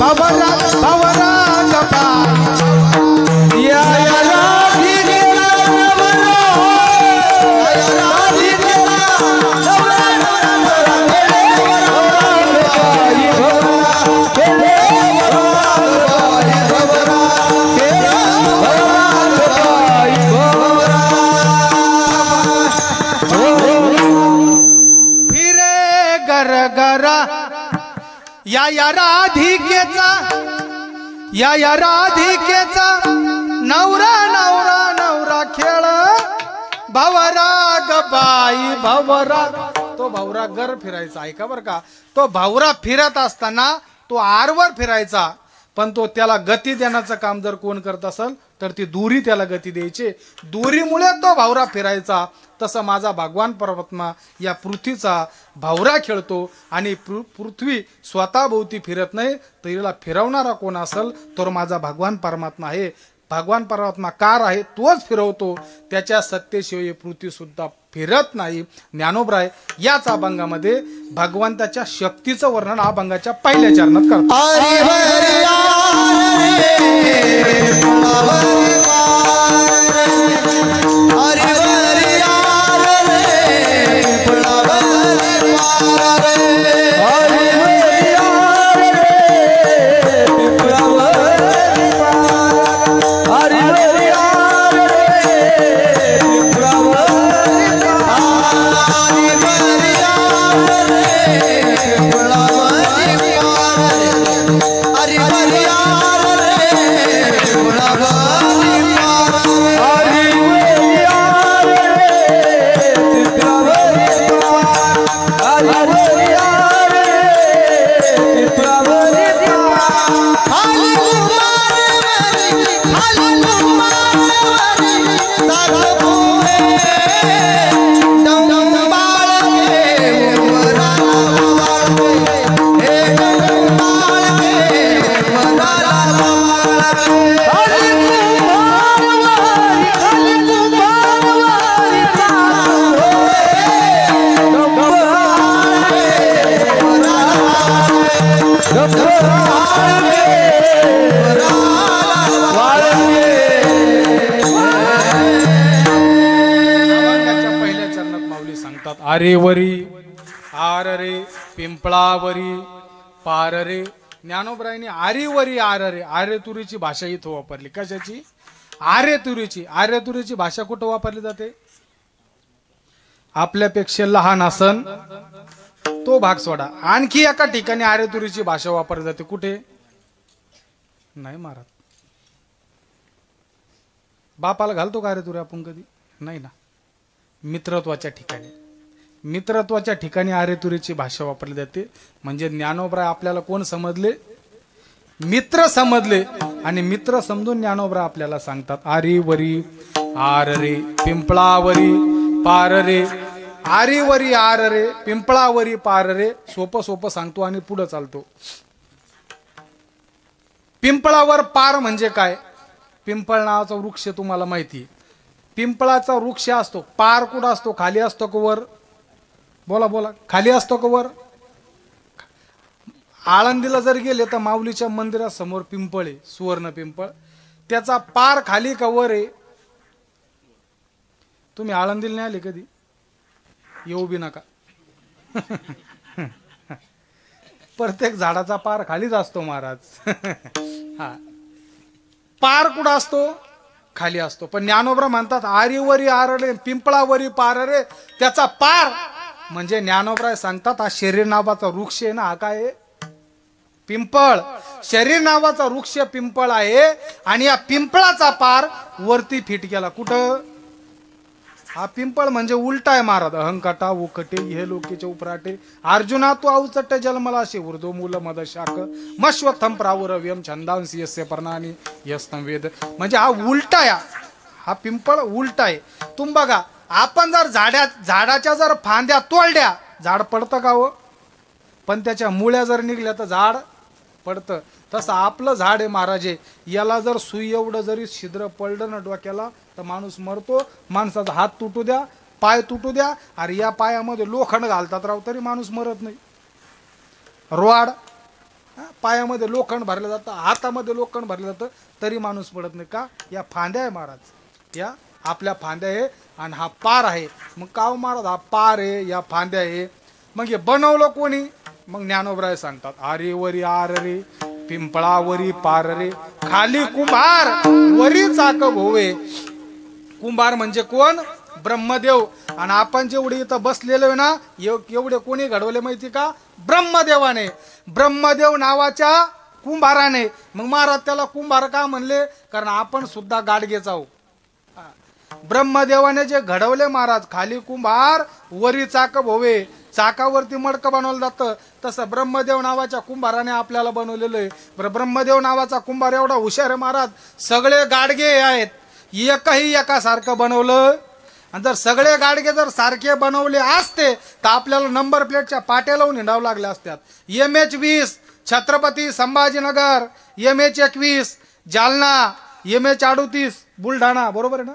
भावरा भावरा या या राधिकेचा नवरा नवरा नवरा खेळ भावरा गबाई भावरा. तो भावरा गर फिरायचा. ऐका बर का, तो भावरा फिरत असताना तो आरवर फिरायचा. पण तो त्याला गती देण्याचं काम जर कोण करत असेल तर ती दोरी त्याला गती द्यायची. दोरीमुळे तो भावरा फिरायचा. तसं माझा भगवान परमात्मा या पृथ्वीचा भावरा खेळतो आणि पृथ्वी स्वतः भोवती फिरत नाही, तर हिला फिरवणारा कोण असेल तर माझा भगवान परमात्मा आहे. भगवान परमात्मा कार आहे, तोच फिरवतो. त्याच्या सत्तेशिवाय पृथ्वी सुद्धा फिरत नाही. ज्ञानोबराय याच अभंगामध्ये भगवंताच्या शक्तीचं वर्णन अभंगाच्या पहिल्या चरणात करतात. हरी सांगतात आरेवरी आर रे पिंपळावरी पार रे. ज्ञानोबरायांनी आरेवरी आर रे आर्य तुरीची भाषा इथं वापरली. कशाची? आर्य तुरीची. आर्य तुरीची भाषा कुठं वापरली जाते? आपल्यापेक्षा लहान असन तो भाग सोडा, आणखी एका ठिकाणी आर्य तुरीची भाषा वापरली जाते. कुठे? नाही महाराज. बापाला घालतो का आर्य तुरी आपण कधी? नाही ना. मित्रत्वाच्या ठिकाणी, मित्रत्वाच्या ठिकाणी आर्य तुरीची भाषा वापरली जाते. म्हणजे ज्ञानोबराय आपल्याला कोण समजले? मित्र समजले. आणि मित्र समजून ज्ञानोबराय आपल्याला सांगतात आरेवरी आर रे पिंपळावरी पार रे. आरेवरी आर रे पिंपळावरी पार रे. सोपं सोपं सांगतो आणि पुढे चालतो. पिंपळावर पार म्हणजे काय? पिंपळ नावाचा वृक्ष तुम्हाला माहिती. पिंपळाचा वृक्ष असतो, पार कुठं असतो? खाली असतो का वर? बोला बोला, खाली असतो का वर? आळंदीला जर गेले तर माऊलीच्या मंदिरासमोर पिंपळ आहे, सुवर्ण पिंपळ. त्याचा पार खाली का वर आहे? तुम्ही आळंदीला नाही आले कधी? येऊ बी नका. प्रत्येक झाडाचा पार खालीच असतो महाराज. हा, पार कुठं असतो? खाली असतो. पण ज्ञानोबरा म्हणतात आरेवरी आर रे पिंपळावरी पार रे. त्याचा पार म्हणजे ज्ञानोबराय सांगतात हा शरीर नावाचा वृक्ष आहे ना, हा काय आहे? पिंपळ. शरीर नावाचा वृक्ष पिंपळ आहे. आणि या पिंपळाचा पार वरती फिट केला. कुठं? हा पिंपळ म्हणजे उलटा आहे महाराज. अहंकाटा उकटे हे लोकीचे उपराटे अर्जुना तू अवचट्ट जन्मला असे उर्दो मूल मद शाख मश्वथम प्रावुरव्यम छंदांसी यस्य पर्णानी यस्तम वेद. म्हणजे हा उलटा आहे. हा पिंपळ उलटा आहे. तुम्ही बघा, आपण जर झाडाच्या जर फांद्या तोडल्या झाड पडतं का हो? पण त्याच्या मुळ्या जर निघल्या तर झाड पडतं. तसं आपलं झाड आहे महाराज. याला जर सुई एवढं जरी छिद्र पडलं ना डोक्याला तर माणूस मरतो. माणसाचा हात तुटू द्या, पाय तुटू द्या, अरे या पायामध्ये लोखंड घालतात राव तरी माणूस मरत नाही. रोड पायामध्ये लोखंड भरलं जातं, हातामध्ये लोखंड भरलं जातं तरी माणूस पडत नाही. का? या फांद्या आहे महाराज. या आपल्या फांद्या आहे आणि हा पार आहे. मग का महाराज? हा पार आहे, या फांद्या आहे. मग हे बनवलं कोणी? मग ज्ञानोबराय सांगतात आरेवरी आर रे पिंपळावरी पार रे. खाली कुंभार वरी चाक भोवे. कुंभार म्हणजे कोण? ब्रह्मदेव. आणि आपण जेवढे इथं बसलेलो ना एवढे कोणी घडवले माहिती का? ब्रह्मदेवाने. ब्रह्मदेव नावाच्या कुंभाराने. मग महाराज त्याला कुंभार का म्हणले? कारण आपण सुद्धा गाडगेच आहोत. ब्रह्मदेवाने जे घडवले महाराज, खाली कुंभार वरी चाक भोवे. चाकावरती मडकं बनवलं जातं तसं ब्रह्मदेव नावाच्या कुंभाराने आपल्याला बनवलेलं आहे. ब्रह्मदेव नावाचा कुंभार एवढा हुशार आहे महाराज, सगळे गाडगे आहेत, एकही एकासारखं बनवलं. आणि जर सगळे गाडगे जर सारखे बनवले असते तर आपल्याला नंबर प्लेटच्या पाट्या लावून हिंडावं लागल्या असत्यात. MH20 Chhatrapati Sambhajinagar, MH21 Jalna, MH38 Buldhana, बरोबर आहे ना?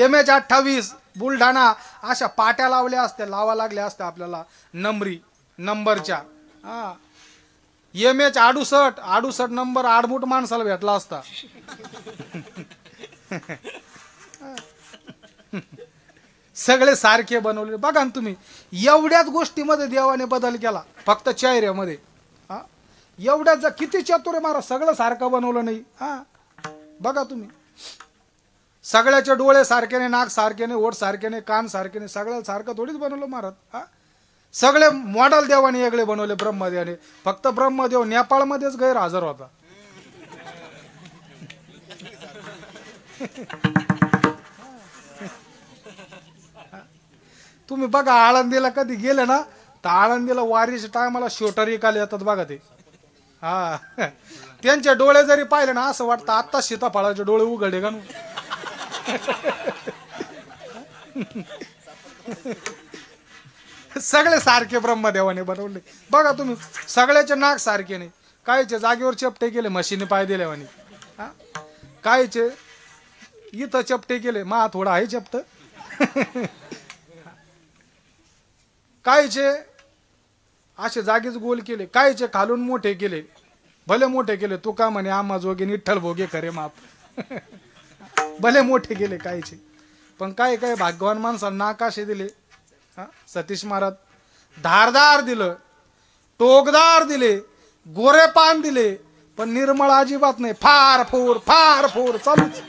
MH28 बुलढाणा, अशा पाट्या लावल्या असत्या, लावा लागल्या असत्या आपल्याला नंबरच्या. हा, MH68 नंबर आडमुठ माणसाला भेटला असता. सगळे सारखे बनवले. बघा ना तुम्ही, एवढ्याच गोष्टीमध्ये देवाने बदल केला, फक्त चेहऱ्यामध्ये. हा, एवढ्याच किती चतुर आहे महाराज, सगळं सारखं बनवलं नाही. हा, बघा तुम्ही, सगळ्याचे डोळे सारखे नाही, नाक सारखे नाही, ओठ सारखे नाही, कान सारखे नाही, सगळ्या सारखं थोडीच बनवलं महाराज. हा, सगळे मॉडेल देवाने वेगळे बनवले ब्रह्मदेवाने. फक्त ब्रह्मदेव नेपाळमध्येच गैरहजर होता. तुम्ही बघा, आळंदीला कधी गेले ना तर आळंदीला वारीच्या टायमाला शोटर एकाला येतात बघा ते. हा, त्यांचे डोळे जरी पाहिले ना असं वाटतं आत्ता सीताफळाचे डोळे उघडे का. सगळे सारखे ब्रह्मदेवाने बनवले. बघा तुम्ही, सगळ्याचे नाक सारखे नाही, कायचे जागेवर चपटे केले, म्हशीने पाय दिले म्हणे. हा, कायचे इथं चपटे केले, मा थोडा आहे चपट. कायचे असे जागेच गोल केले, कायचे खालून मोठे केले, भले मोठे केले. तू का म्हणे आम्हा जोगे विठ्ठल भोगे खरे माप. भले मोठे केले कायचे. पण काय काय भाग्यवान माणसाला नाक असे दिले सतीश महाराज धारदार दिलं, टोकदार दिले, गोरे पान दिले, पण निर्मळ अजिबात नाही. फार फोर चालूच.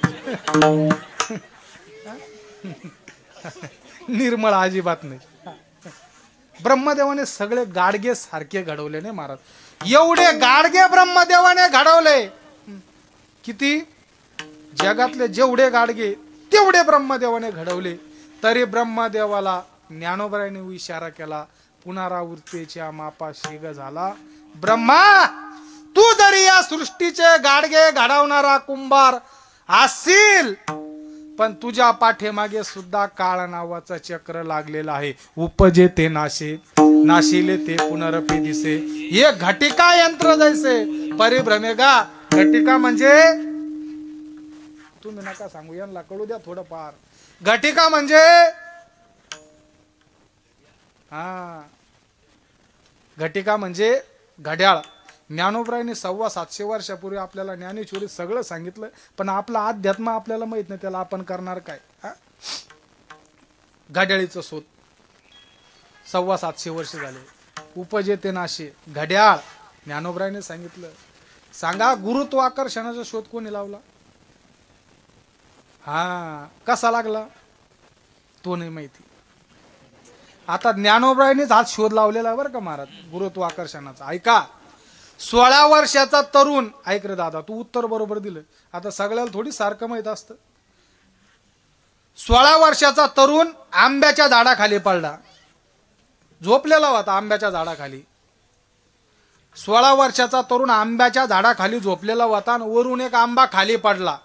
निर्मळ अजिबात नाही. ब्रह्मदेवाने सगळे गाडगे सारखे घडवले नाही महाराज. एवढे गाडगे ब्रह्मदेवाने घडवले. किती? जगातले जेवढे गाडगे तेवढे ब्रह्मदेवाने घडवले. तरी ब्रह्मदेवाला ज्ञानोबराने इशारा केला, पुनरावृत्तीच्या मापा शेग झाला. ब्रह्मा, तू जरी या सृष्टीचे गाडगे घडवणारा कुंभार असशील, पण तुझ्या पाठीमागे सुद्धा काळ नावाचं चक्र लागलेलं आहे. उपजे ते नाशे, नाशिले ते पुनरपी दिसे. हे घटिका यंत्र जैसे परिभ्रमेगा. घटिका म्हणजे, तुम्ही नका सांगू, यांना कळू द्या थोडंफार. घटिका म्हणजे घटिका म्हणजे घड्याळ. ज्ञानोबरायांनी 750 वर्षापूर्वी आपल्याला ज्ञानेश्वरी सगळं सांगितलं, पण आपला अध्यात्म आपल्याला माहित नाही, त्याला आपण करणार काय? घड्याळीचं शोध 750 वर्ष झाले. उपजे ते नाशे, घड्याळ ज्ञानोबरायांनी सांगितलं. सांगा, गुरुत्वाकर्षणाचा शोध कोणी लावला? कसा लागला तो नाही माहिती. आता ज्ञानोबरायांनीच हाच शोध लावलेला बरं का महाराज, गुरुत्वाकर्षणाचा. ऐका, 16 वर्षाचा तरुण, ऐक रे दादा, तू उत्तर बरोबर दिलं. आता सगळ्याला थोडी सारखं माहित असतं. 16 वर्षाचा तरुण आंब्याच्या झाडाखाली पडला, झोपलेला होता आंब्याच्या झाडाखाली. 16 वर्षाचा तरुण आंब्याच्या झाडाखाली झोपलेला होता आणि वरून एक आंबा खाली पडला.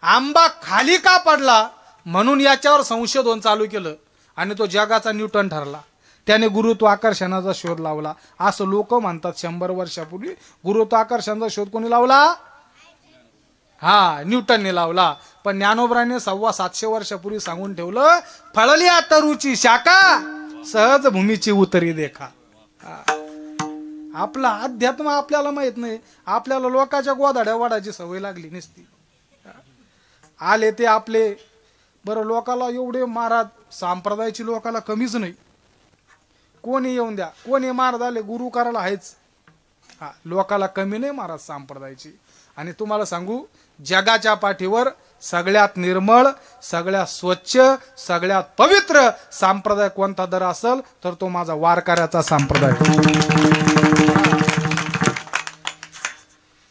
आंबा खाली का पडला म्हणून याच्यावर संशोधन चालू केलं आणि तो जगाचा न्यूटन ठरला. त्याने गुरुत्वाकर्षणाचा शोध लावला. असं लोक म्हणतात. 100 वर्षापूर्वी गुरुत्वाकर्षणाचा शोध कोणी लावला? न्यूटनने लावला. पण ज्ञानोबराने 750 वर्षापूर्वी सांगून ठेवलं, फळली तरुची शाखा, सहज भूमीची उतरी देखा. आपला अध्यात्म आपल्याला माहित नाही. आपल्याला लोकांच्या गोधाड्या वाढायची सवय लागली नसती. आले ते आपले बरं. लोकाला एवढे महाराज, संप्रदायाची लोकाला कमीच नाही. कोणी येऊन द्या, कोणी महाराज आले, गुरु करायला आहेच. लोकाला कमी नाही महाराज संप्रदायाची. आणि तुम्हाला सांगू, जगाच्या पाठीवर सगळ्यात निर्मळ, सगळ्यात स्वच्छ, सगळ्यात पवित्र संप्रदाय कोणता जर असेल तर तो माझा वारकऱ्याचा संप्रदाय.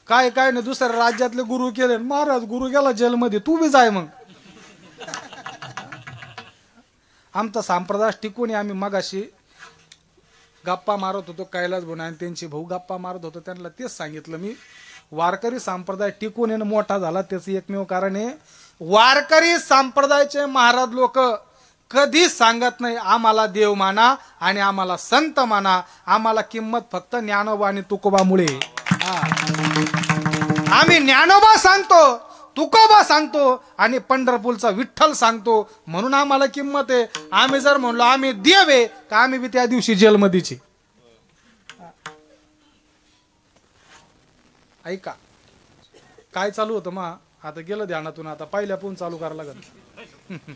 काय काय नाही, दुसऱ्या राज्यातले गुरु केले. महाराज गुरु गेला जेलमध्ये, तू बी जाय मग. आमचा संप्रदाय टिकून. आम्ही मगाशी गप्पा मारत होतो, कैलास भाऊ आणि त्यांचे भाऊ गप्पा मारत होतो, त्यांना तेच सांगितलं मी. वारकरी संप्रदाय टिकून येणं मोठा झाला त्याचं एकमेव कारण आहे, वारकरी संप्रदायाचे महाराज लोक कधीच सांगत नाही आम्हाला देव माना आणि आम्हाला संत माना. आम्हाला किंमत फक्त ज्ञानोबा आणि तुकोबामुळे. आम्ही ज्ञानोबा सांगतो, तुकोबा सांगतो आणि पंढरपूरचा विठ्ठल सांगतो म्हणून आम्हाला किंमत आहे. आम्ही जर म्हणलो आम्ही देव आहे का, आम्ही बी त्या दिवशी जेलमध्येची. ऐका काय चालू होतं मा, आता गेलं ध्यानातून. आता पहिल्या पण चालू करायला लागत.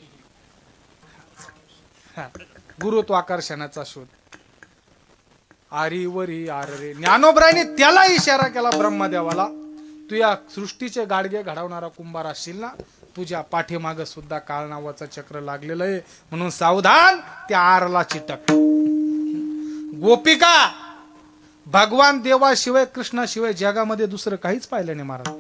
गुरुत्वाकर्षणाचा शोध. आरी वरी आर रे. ज्ञानोबराने त्याला इशारा केला ब्रह्मदेवाला, तू या सृष्टीचे गाडगे घडवणारा कुंभार असशील ना, तुझ्या पाठीमाग सुद्धा काळ नावाचं चक्र लागलेलं आहे, म्हणून सावधान, त्या आरला चिटक. गोपिका भगवान देवाशिवाय, कृष्णाशिवाय जगामध्ये दुसरं काहीच पाहिलं नाही महाराज.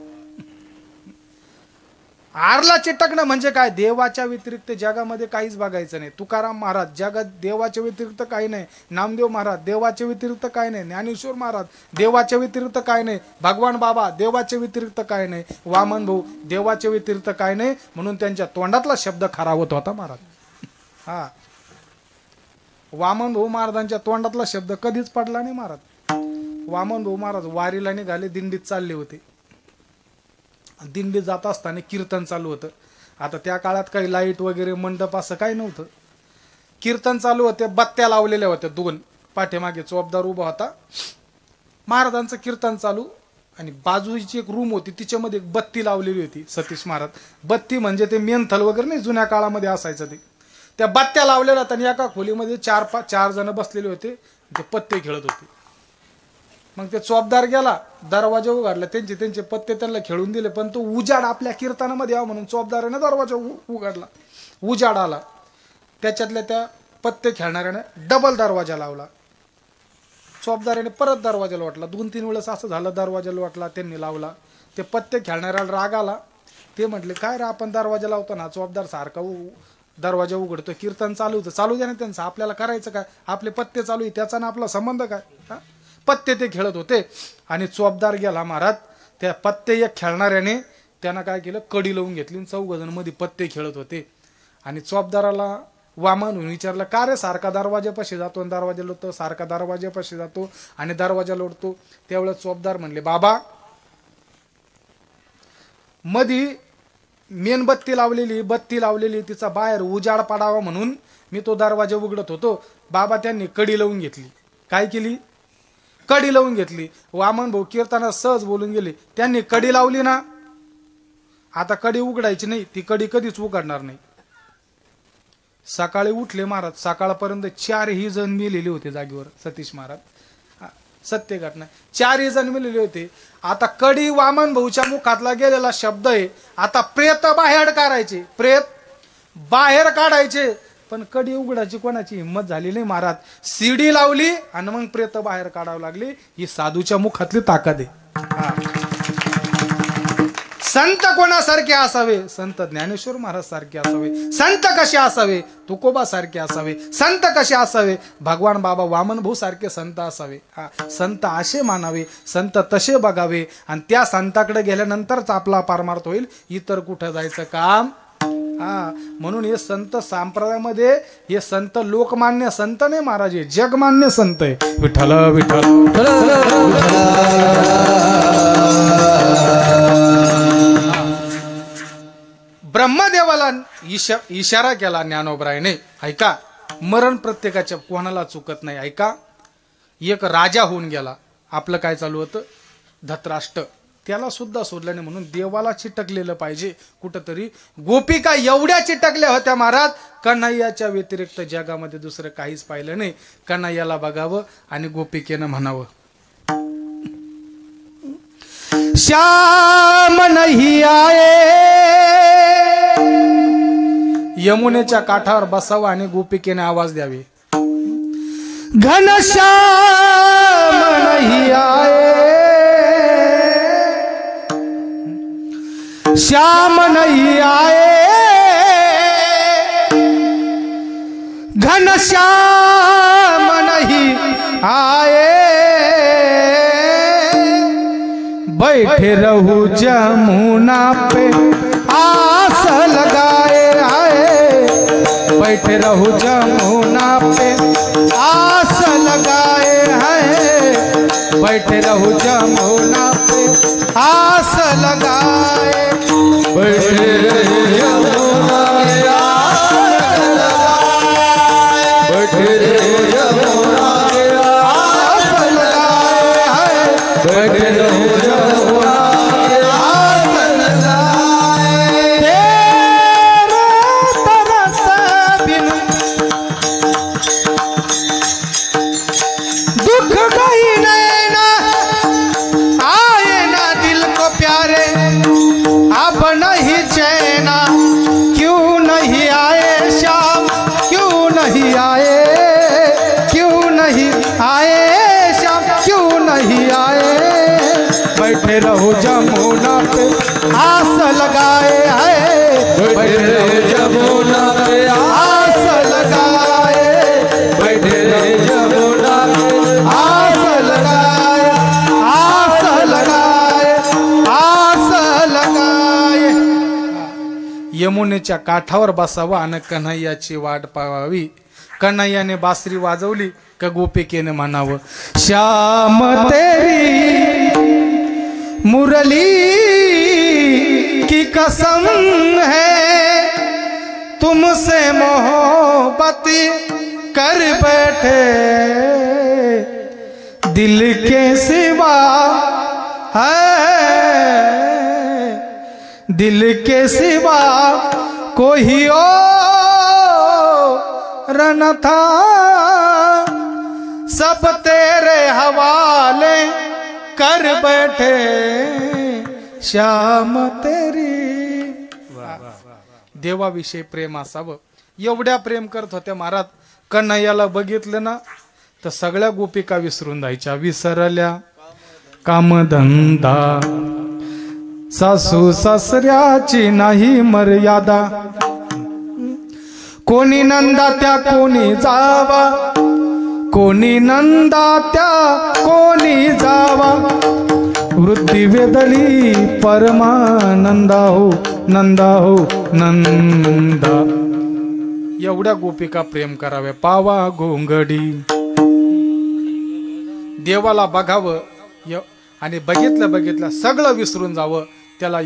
आरला चिटकणं म्हणजे काय? देवाच्या व्यतिरिक्त जगामध्ये काहीच बघायचं नाही. तुकाराम महाराज, जगात देवाच्या व्यतिरिक्त काही नाही. नामदेव महाराज, देवाच्या व्यतिरिक्त काही नाही. ज्ञानेश्वर महाराज, देवाच्या व्यतिरिक्त काही नाही. भगवान बाबा, देवाच्या व्यतिरिक्त काही नाही. वामन भाऊ, देवाच्या व्यतिरिक्त काही नाही. म्हणून त्यांच्या तोंडातला शब्द खरावत होता महाराज. वामन भाऊ महाराजांच्या तोंडातला शब्द कधीच पडला नाही महाराज. वामन भाऊ महाराज वारीला निघाले, दिंडीत चालले होते. दिंडीत जात असताना कीर्तन चालू होतं. आता त्या काळात काही लाईट वगैरे मंडप असं काही नव्हतं. कीर्तन चालू होते, बत्त्या लावलेल्या होत्या 2. पाठीमागे चोपदार उभा होता. महाराजांचं कीर्तन चालू आणि बाजूची एक रूम होती, तिच्यामध्ये एक बत्ती लावलेली होती. सतीश महाराज, बत्ती म्हणजे ते मेंथल वगैरे नाही, जुन्या काळामध्ये असायचं ते. त्या बत्त्या लावलेल्या आणि एका खोलीमध्ये चार जण बसलेले होते, ते पत्ते खेळत होते. मग ते चोपदार गेला, दरवाजा उघडला, त्यांचे पत्ते त्यांना खेळून दिले, पण तो उजाड आपल्या कीर्तनामध्ये यावं म्हणून चोपदाराने दरवाजा उघडला, उजाड आला. त्याच्यातल्या त्या पत्ते खेळणाऱ्याने डबल दरवाजा लावला. चोपदाराने परत दरवाजा लोटला, 2-3 वेळेस असं झालं, दरवाजा लोटला, त्यांनी लावला. ते पत्ते खेळणाऱ्याला राग आला. ते म्हटले काय रे, आपण दरवाजा लावतो ना, चोपदार सारखा दरवाजा उघडतो, कीर्तन चालू होतं, चालू द्या ना त्यांचं, आपल्याला करायचं काय, आपले पत्ते चालू आहे, त्याचा ना आपला संबंध काय. पत्ते ते खेळत होते आणि चोपदार गेला महाराज. त्या पत्ते एक खेळणाऱ्याने त्यानं काय केलं, कडी लावून घेतली, 4 जण मध्ये पत्ते खेळत होते. आणि चोपदाराला वामन विचारलं, का रे सारखा दरवाजापाशी जातो आणि दरवाजा लोटतो, सारखा दरवाजापाशी जातो आणि दरवाजा लोटतो. त्यावेळेस चोपदार म्हणले, बाबा मधी मेणबत्ती लावलेली तिचा बाहेर उजाड पडावा म्हणून मी तो दरवाजा उघडत होतो. बाबा त्यांनी कडी लावून घेतली. काय केली, कडी लावून घेतली. वामन भाऊ कीर्तनात सहज बोलून गेले, त्यांनी कडी लावली ना, आता कडी उघडायची नाही, ती कडी कधीच उघडणार नाही. सकाळी उठले महाराज, सकाळपर्यंत 4ही जण मेलेले होते जागेवर. सतीश महाराज, सत्य घटना, 4ही जण मेलेले होते. आता कडी वामन भाऊच्या मुखातला गेलेला शब्द आहे, आता प्रेत बाहेर काढायचे, प्रेत बाहेर काढायचे, पण कडी उघडायची कोणाची हिंमत झाली नाही महाराज. सीडी लावली आणि मग प्रेत बाहेर काढावं लागली. ही साधूच्या मुखातली ताकद आहे. संत कोणासारखे असावे, संत ज्ञानेश्वर महाराज सारखे असावे. संत कसे असावे, तुकोबा सारखे असावे. संत कसे असावे, भगवान बाबा वामन भाऊ सारखे संत असावे. संत असे मानावे, संत तसे बघावे, आणि त्या संताकडे गेल्यानंतरच आपला पारमार्थ होईल, इतर कुठं जायचं काम. म्हणून हे संत संप्रदायामध्ये हे संत लोकमान्य संत नाही महाराज, हे जगमान्य संत आहे. विठ्ठल विठ्ठल. ब्रह्मदेवाला इशारा केला ज्ञानोबरायने, ऐका, मरण प्रत्येकाच्या कोणाला चुकत नाही. ऐका, एक राजा होऊन गेला, आपलं काय चालू होतं, धतराष्ट्र, त्याला सुद्धा सोडलं नाही म्हणून देवाला चिटकलेलं पाहिजे कुठंतरी. गोपिका एवढ्या चिटकल्या होत्या महाराज, कन्हैयाच्या व्यतिरिक्त जगामध्ये दुसरं काहीच पाहिलं नाही. कन्हैयाला बघावं आणि गोपिकेनं म्हणावं, श्याम नहीं आये. यमुनेच्या काठावर बसावं आणि गोपिकेने आवाज द्यावे, घनश्याम नहीं आये, श्याम नहीं आए, घनश्याम नहीं आए. बैठे रहूं जमुना पे आस लगाए आए, बैठे रहूं जमुना पे आस लगाए हैं, बैठे रहूं जमुना पे आस लगाए, बैठे रहूं जमुना पे आस लगाए, बैठे रहूं जमुना पे आस लगाए हैं, बैठे रहूं जमुना पे आस लगाए. तेरे तरस बिन दुख गई नैना, आए ना दिल को प्यारे, अब नहीं चैना, क्यों नहीं आए श्याम, क्यों नहीं आए, क्यों नहीं आए श्याम, क्यों नहीं आए. बैठे रहो जमुना पे आस लगाए हैं, बैठे रहो जमुना पे आस लगाए, बैठे रहो जमुना पे आस लगाए, आस लगाए, आस लगाए. यमुनेच्या काठावर बसावं आणि कन्हैयाची वाट पाहावी. कन्हैयाने बासरी वाजवली का गोपिकेने म्हणावं, श्याम तेरी मुरली की कसम है, तुमसे मोहब्बत कर बैठे, दिल के सिवा है, दिल के सिवा कोई और रन था सब तेरे हवाले कर बैठे श्याम तेरी। देवाविषयी प्रेम असावं, एवढ्या प्रेम करत होत्या महाराज. कन्हैयाला बघितलं ना तर सगळ्या गोपिका विसरून जायच्या. विसरल्या कामधंदा, सासू सासऱ्याची नाही मर्यादा. कोणी नंदा त्या कोणी जावा, कोणी नंदा त्या कोणी जावा. वृत्ती वेदली परमानंदा हो, नंदा हो नंदा. एवढ्या गोपिका प्रेम कराव्या. पावा घोंगडी, देवाला बघावं आणि बघितलं सगळं विसरून जावं. त्याला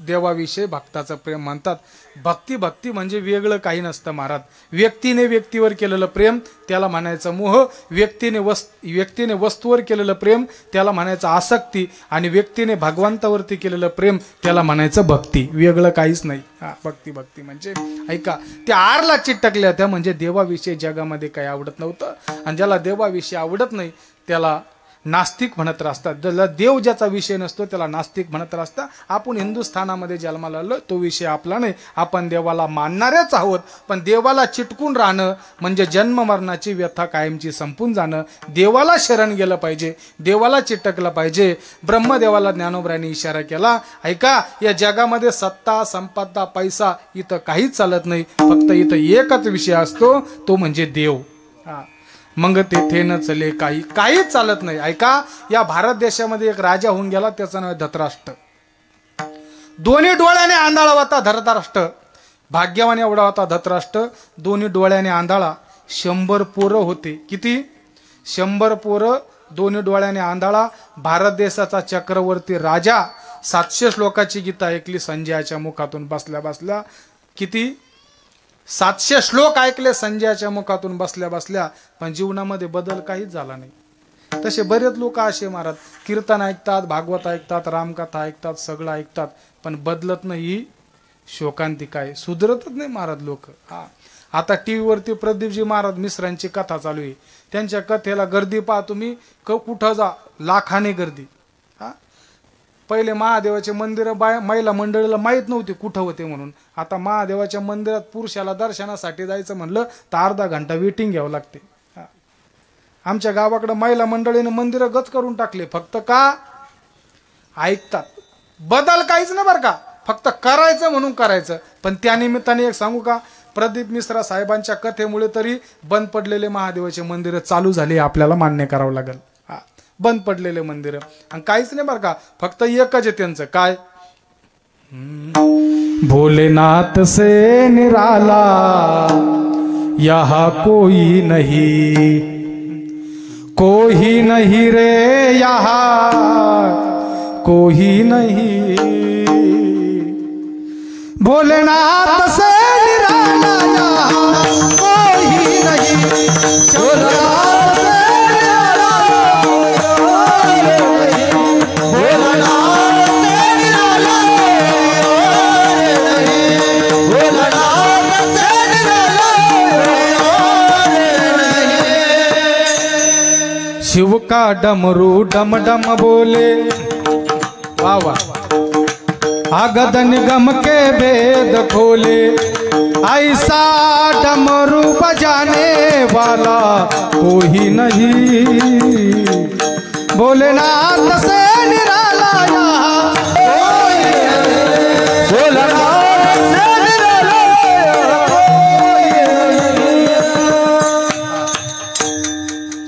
देवाविषयी भक्ताचं प्रेम म्हणतात. भक्ती म्हणजे वेगळं काही नसतं महाराज. व्यक्तीने व्यक्तीवर केलेलं प्रेम त्याला म्हणायचं मोह. व्यक्तीने वस्तूवर केलेलं प्रेम त्याला म्हणायचं आसक्ती. आणि व्यक्तीने भगवंतावरती केलेलं प्रेम त्याला म्हणायचं भक्ती. वेगळं काहीच नाही. भक्ती म्हणजे ऐका, त्या आरला चिटकल्या त्या म्हणजे देवाविषयी जगामध्ये काही आवडत नव्हतं. आणि ज्याला देवाविषयी आवडत नाही त्याला नास्तिक म्हणत असतात. ज्याला देव ज्याचा विषय नसतो त्याला नास्तिक म्हणत असतात. आपण हिंदुस्थानामध्ये जन्माला आलो तो विषय आपला नाही. आपण देवाला मानणारेच आहोत. पण देवाला चिटकून राहणं म्हणजे जन्म मरणाची व्यथा कायमची संपून जाणं. देवाला शरण गेलं पाहिजे, देवाला चिटकलं पाहिजे. ब्रह्मदेवाला ज्ञानोबरांनी इशारा केला, ऐका, या जगामध्ये सत्ता संपदा पैसा इथं काहीच चालत नाही. फक्त इथं एकच विषय असतो, तो म्हणजे देव. मग तेथे न चले काहीच चालत नाही. ऐका, या भारत देशामध्ये एक राजा होऊन गेला, त्याचं नाव धृतराष्ट्र. दोन्ही डोळ्याने आंधळा होता धृतराष्ट्र. भाग्यवान एवढा होता धृतराष्ट्र, दोन्ही डोळ्याने आंधळा. 100 पोरं होते. किती? 100 पोरं, दोन्ही डोळ्याने आंधळा. भारत देशाचा चक्रवर्ती राजा. 700 श्लोकाची गीता ऐकली संजयाच्या मुखातून बसल्या बसल्या. किती? 700 श्लोक ऐकले संजयाच्या मुखातून बसल्या बसल्या. पण जीवनामध्ये बदल काहीच झाला नाही. तसे बरेच लोक असे महाराज, कीर्तन ऐकतात, भागवत ऐकतात, रामकथा ऐकतात, सगळं ऐकतात, पण बदलत नाही. शोकांतिका आहे, सुधरतच नाही महाराज लोक. आता टीव्हीवरती प्रदीपजी महाराज मिश्रांची कथा चालू आहे. त्यांच्या कथेला गर्दी पहा तुम्ही, कुठं जा लाखाने गर्दी. पहिले महादेवाचे मंदिर महिला मंडळीला माहीत नव्हती कुठं होते म्हणून. आता महादेवाच्या मंदिरात पुरुषाला दर्शनासाठी जायचं म्हणलं तर अर्धा घंटा वेटिंग घ्यावं लागते. आमच्या गावाकडे महिला मंडळीने मंदिरं गच करून टाकले. फक्त का? ऐकतात. बदल काहीच नाही बरं का, फक्त करायचं म्हणून करायचं. पण त्यानिमित्ताने एक सांगू का, प्रदीप मिश्रा साहेबांच्या कथेमुळे तरी बंद पडलेले महादेवाचे मंदिर चालू झाले. आपल्याला मान्य करावं लागेल. बंद पडलेले मंदिर आणि काहीच नाही बरं का, फक्त एकच आहे त्यांचं. काय? भोलेनाथ से निराला यहाँ कोई नहीं रे, यहाँ कोई नहीं. भोलेनाथ से निराला यहाँ कोई नहीं. शिव का डमरू डम डम बोले, वाह वाह, आगदन गम के वेद खोले. ऐसा डमरू बजाने वाला कोई नहीं. भोलेनाथ से निराला यहाँ कोई नहीं. भोलेनाथ से निराला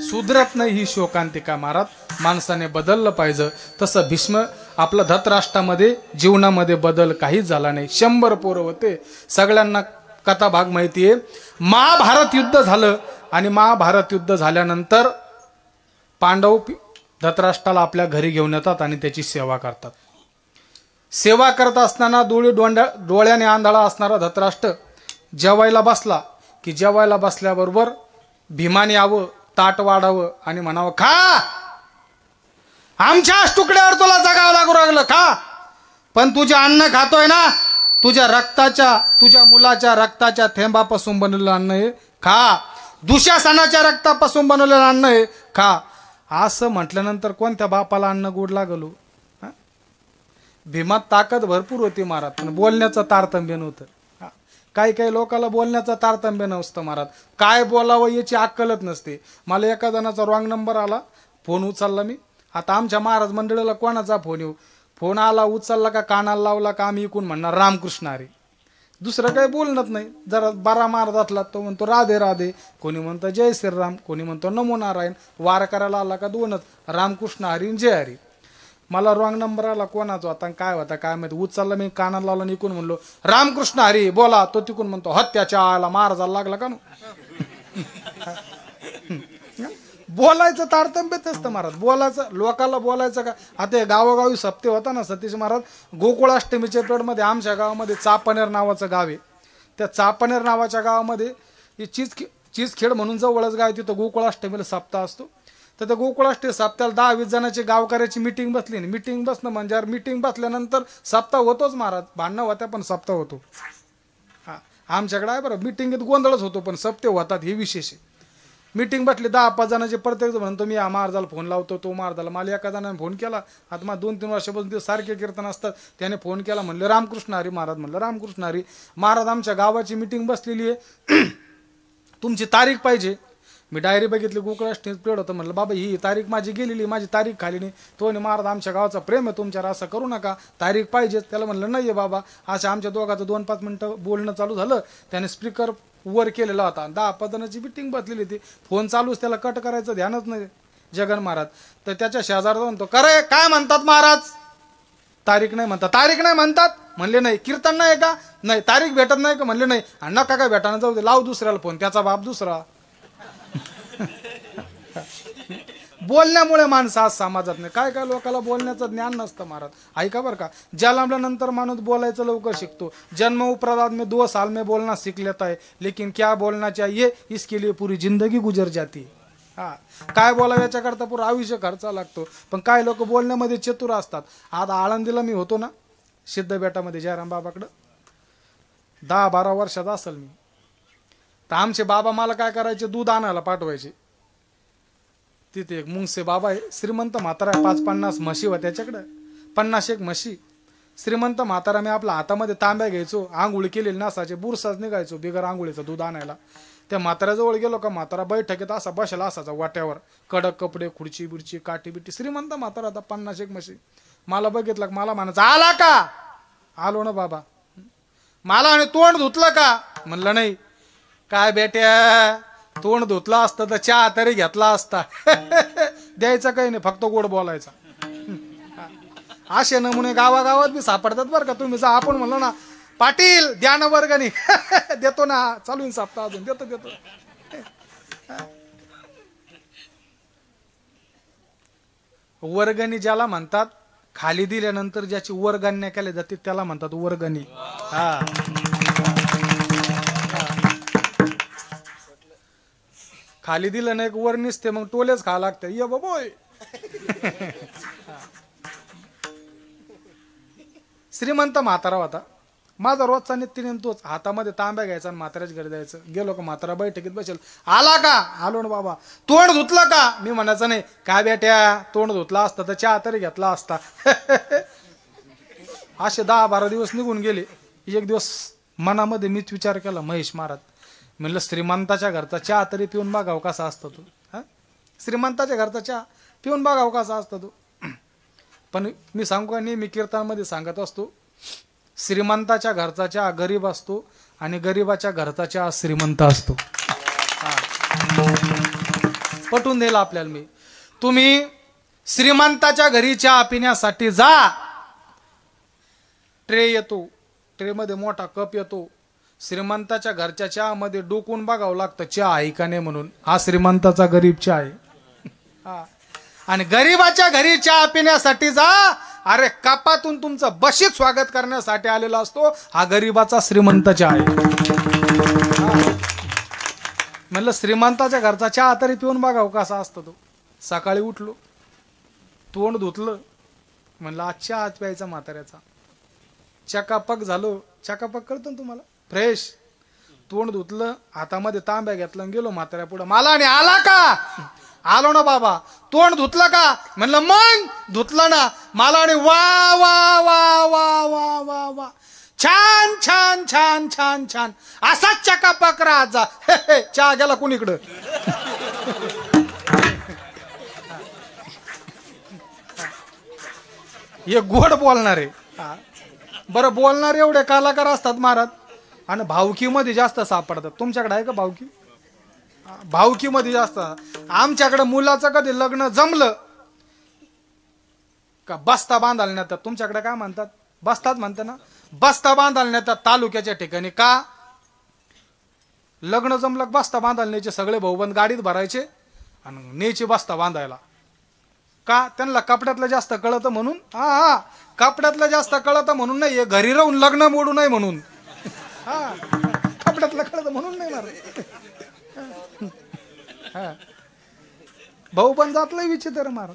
सुधरत नाही ही शोकांतिका महाराज. माणसाने बदललं पाहिजे. तसं भीष्म आपला धृतराष्ट्रामध्ये जीवनामध्ये बदल काहीच झाला नाही. 100 पोरं होते. सगळ्यांना कथा भाग माहितीये. महाभारत युद्ध झालं आणि महाभारत युद्ध झाल्यानंतर पांडव धृतराष्ट्राला आपल्या घरी घेऊन येतात आणि त्याची सेवा करतात. सेवा करत असताना डोळ्याने आंधळा असणारा धृतराष्ट्र जेवायला बसला की जेवायला बसल्याबरोबर भीमाने यावं, ताट वाढावं आणि म्हणावं, खा, आमच्याच तुकड्यावर तुला जगावं लागू लागलं, खा. पण तुझे अन्न खातोय ना, तुझ्या मुलाच्या रक्ताच्या थेंबापासून बनलेलं अन्न हे खा. दुशासनाच्या रक्तापासून बनवलेलं अन्न आहे, खा. असं म्हटल्यानंतर कोणत्या बापाला अन्न गोड लागलो? भीमात ताकद भरपूर होती महाराज, पण बोलण्याचं तारतम्य नव्हतं. काही काही लोकांना बोलण्याचा तारतम्य नसतं महाराज. काय बोलावं याची अक्कलच नसते. मला एका जणाचा रॉंग नंबर आला, फोन उचलला मी. आता आमच्या महाराज मंडळीला कोणाचा फोन येऊ, फोन आला उचलला का कानाला लावला का आम्ही इकून म्हणणार रामकृष्ण हरी, दुसरं काही बोलणंच नाही. जरा बारा महाराज असला तो म्हणतो राधे राधे, कोणी म्हणतो जय श्रीराम, कोणी म्हणतो नमो नारायण. वार करायला आला का दोनच, रामकृष्ण हरी आणि जय हरी. मला रॉंग नंबर आला, कोणाचा होता काय होता काय माहिती. उचलला मी, कानाला लावला, निकून म्हणलो रामकृष्ण हरी बोला. तो तिकून म्हणतो हत्याच्या आला महाराजाला लागला का. बोलायचं तारतम्यच असतं महाराज, बोलायचं लोकांना बोलायचं का. आता हे गावोगावी सप्ते होता ना सतीश महाराज, गोकुळाष्टमीच्या पिरियडमध्ये आमच्या गावामध्ये चापनेर नावाचं गाव आहे. त्या चापनेर नावाच्या गावामध्ये चीजखेड म्हणून जवळच गाव आहे, तिथं गोकुळाष्टमीला सप्ताह असतो. तर त्या गोकुळाष्टमी सप्त्याला 10-20 जणांची गावकऱ्याची मिटिंग बसली. मिटिंग बसणं म्हणजे मिटिंग बसल्यानंतर सप्ताह होतोच महाराज. भांडणं होत्या पण सप्ताह होतो. हा आमच्याकडे आहे बरं, मिटिंगेत गोंधळच होतो पण सप्ते होतात, हे विशेष आहे. मीटिंग बसली 10-5 जणांचे, प्रत्येक म्हणतो मी या महाराजाला फोन लावतो, तो महाराजाला. मला एका जणाने फोन केला, आता मला 2-3 वर्षापासून ते सारखे कीर्तन असतात, त्याने फोन केला, म्हणलं रामकृष्ण हरी महाराज. म्हणलं रामकृष्ण हरी महाराज, आमच्या गावाची मीटिंग बसलेली आहे, तुमची तारीख पाहिजे. मी डायरी बघितली, गोकुळाष्टमी पिरियड होतं. म्हणलं बाबा ही तारीख माझी गेलेली, माझी तारीख खाली नाही. तो महाराज आमच्या गावाचा प्रेम आहे तुमच्यावर, असं करू नका, तारीख पाहिजे. त्याला म्हणलं नाही आहे बाबा. असं आमच्या दोघांचं 2-5 मिनटं बोलणं चालू झालं. त्याने स्पीकर वर केलेला होता, 10-5 जणांची मिटिंग बसलेली होती, फोन चालूच, त्याला कट करायचं ध्यानच नाही जगन महाराज. तर त्याच्या शेजारचा म्हणतो करे काय म्हणतात महाराज, तारीख नाही म्हणतात. तारीख नाही म्हणतात म्हणले नाही. कीर्तन नाही का, नाही. तारीख भेटत नाही का, म्हणले नाही. आणि नका काय भेटाना, जाऊ दे, लाव दुसऱ्याला फोन, त्याचा बाप दुसरा. बोलण्यामुळे माणसं आज समाजात नाही. काय काय लोकांना बोलण्याचं ज्ञान नसतं महाराज. ऐका बरं का, जन्मल्यानंतर माणूस बोलायचं लवकर शिकतो. जन्म उपरांत में 2 साल में बोलना सीख लेता है, लेकिन क्या बोलना चाहिए इसके लिए पूरी जिंदगी गुजर जाती. हा काय बोलावं याच्याकरता पूर्ण आयुष्य खर्चा लागतो. पण काय लोक बोलण्यामध्ये चतुर असतात. आता आळंदीला मी होतो ना सिद्धबेटामध्ये जयराम बाबाकडं, 10-12 वर्षाचा असेल मी. तर आमचे बाबा मला काय करायचे, दूध आणायला पाठवायचे. तिथे एक मुंगसे बाबा आहे, श्रीमंत म्हातारा, 5-50 म्हशी व त्याच्याकडं, 50-1 म्हशी. श्रीमंत म्हातारा. मी आपल्या हातामध्ये तांब्या घ्यायचो, आंघोळी केलेली नसायचे, बुरसाच निघायचो बिगर आंघोळीचं दूध आणायला. त्या म्हाताऱ्याजवळ गेलो का, म्हातारा बैठकीत असा बसला असायचा वाट्यावर, कडक कपडे, खुर्ची बिरची, काठी बिटी, श्रीमंत म्हातारा आता, 50-1 म्हशी. मला बघितलं का मला म्हणायचं आला का. आलो ना बाबा. मला आणि तोंड धुतलं का, म्हणलं नाही. काय बेट्या, तोंड धुतला असतं तर चहा तरी घेतला असता. द्यायचं काही नाही, फक्त गोड बोलायचा. असे नमुने गावागावात बी सापडतात बरं का. तुम्ही आपण म्हणलो ना पाटील द्या ना वर्गणी, देतो ना, चालून सापता अजून देतो. वर्गणी ज्याला म्हणतात, खाली दिल्यानंतर ज्याची वर्गण्या केल्या जाते त्याला म्हणतात वर्गणी. हा खाली दिलं नाही वर निसते, मग टोलेच खा लागते. ये बाबोय. श्रीमंत म्हातारा होता. माझा रोजचा नित्यनेम तोच, हातामध्ये तांब्या घ्यायचा आणि म्हाताऱ्याच्या घरी जायचं. गेलो का म्हातारा बैठकीत बसेल, आला का, आलो ना बाबा. तोंड धुतलं का, मी म्हणायचं नाही. काय बेट्या, तोंड धुतला असता तर चहा तरी घेतला असता. असे 10-12 दिवस निघून गेले. एक दिवस मनामध्ये मीच विचार केला, महेश महाराज, म्हणलं श्रीमंताच्या घरचा चहा तरी पिऊन बघाव कसा असतो तो. हा श्रीमंताच्या घरचा चहा पिऊन बघाव कसा असतो तो. पण मी सांगू का, नेहमी कीर्तनामध्ये सांगत असतो, श्रीमंताच्या घरचा चहा गरीब असतो आणि गरीबाच्या घरचा चहा श्रीमंत असतो. पटवून देईल आपल्याला मी. तुम्ही श्रीमंताच्या घरी चहा पिण्यासाठी जा, ट्रे येतो, ट्रेमध्ये मोठा कप येतो. श्रीमंताच्या घरच्या चहामध्ये डोकून बघावं लागतं चहा आहे का नाही म्हणून. हा श्रीमंताचा गरीब चहा आहे. हा आणि गरीबाच्या घरी चहा पिण्यासाठी जा, अरे कपातून तुमचं बशीत स्वागत करण्यासाठी आलेला असतो. हा गरीबाचा श्रीमंत चहा आहे. म्हणलं श्रीमंताच्या घरचा चहा तरी पिऊन बघाव कसा असतो तो. सकाळी उठलो, तोंड धुतलं, म्हणलं आज चहा प्यायचा म्हाताऱ्याचा. चकापक झालो, चकापक करतो ना तुम्हाला, फ्रेश. तोंड धुतलं, हातामध्ये तांब्या घेतलं आणि गेलो म्हाताऱ्या पुढं. मला आणि आला का? आलो ना बाबा. तोंड धुतलं का? म्हणलं मग धुतलं ना. मला आणि वा वा वा वा वा वा वा, छान छान छान छान छान, असाच चकापक राहायचा. चहा गेला कुणीकडं. हे गोड बोलणारे. बरं, बोलणारे एवढे कलाकार असतात महाराज, आणि भावकीमध्ये जास्त सापडतात. तुमच्याकडे आहे का भावकी? भावकीमध्ये जास्त. आमच्याकडे मुलाचं कधी लग्न जमलं का बस्ता बांधायला नेतात. तुमच्याकडे काय म्हणतात? बस्ताच म्हणतात ना. बस्ता बांधायला नेतात तालुक्याच्या ठिकाणी. का? लग्न जमलं बस्ता बांधायला न्यायचे. सगळे भाऊबंद गाडीत भरायचे आणि न्यायचे बस्ता बांधायला. का? त्यांना कपड्यातलं जास्त कळतं म्हणून. हा, कपड्यातलं जास्त कळतं म्हणून नाही, हे घरी राहून लग्न मोडू नये म्हणून. हा, कपड्यातलं कळतं म्हणून नाही मार. भाऊ पण जातलंय विचित्र मार.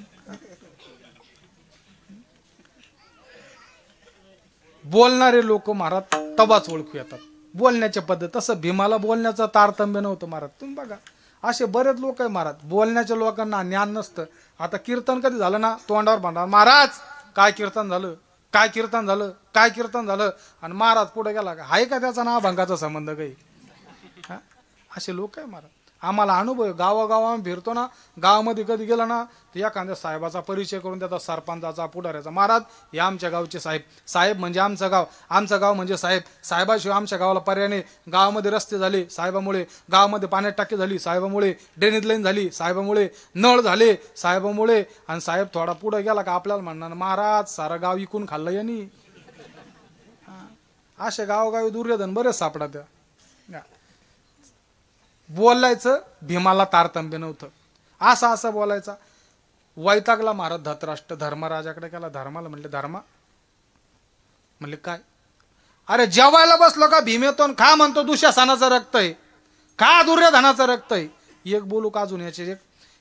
बोलणारे लोक महाराज तवाच ओळखू येतात. बोलण्याच्या पद्धत. तसं भीमाला बोलण्याचं तारतम्य नव्हतं महाराज. तुम्ही बघा असे बरेच लोक आहे महाराज, बोलण्याच्या लोकांना ज्ञान नसतं. आता कीर्तन कधी झालं ना, तोंडावर भांडा, महाराज काय कीर्तन झालं, काय कीर्तन झालं, काय कीर्तन झालं, आणि महाराज पुढे गेला का आहे का त्याचा ना अभंगाचा संबंध काही? असे लोक आहे महाराज. आम्हाला अनुभव आहे. गावागावा फिरतो ना, गावामध्ये कधी गेला ना तर एखाद्या साहेबाचा परिचय करून देतात, सरपंचाचा, पुढाऱ्याचा. महाराज हे आमच्या गावचे साहेब. साहेब म्हणजे आमचं गाव, आमचं गाव म्हणजे साहेब. साहेबाशिवाय आमच्या गावाला पर्याय नाही. गावामध्ये रस्ते झाले साहेबामुळे, गावामध्ये पाण्यात टाकी झाली साहेबामुळे, ड्रेनेज लाईन झाली साहेबामुळे, नळ झाले साहेबामुळे. आणि साहेब थोडा पुढे गेला का आपल्याला म्हणणार महाराज सारं गाव इकून खाल्लं यांनी. असे गावोगावी दुर्योधन बरेच सापडा त्या. बोलायचं भीमाला तारतम्य नव्हतं. असं असं बोलायचा. वैतागला महाराज धतराष्ट्र धर्मराजाकडे गेला. धर्माला म्हणले, धर्मा म्हणले काय? अरे जेवायला बसलो का भीमेतून खा म्हणतो दुःशासनाचं रक्त आहे, खा दुर्योधनाचं रक्त आहे. एक बोलू का अजून याचे एक?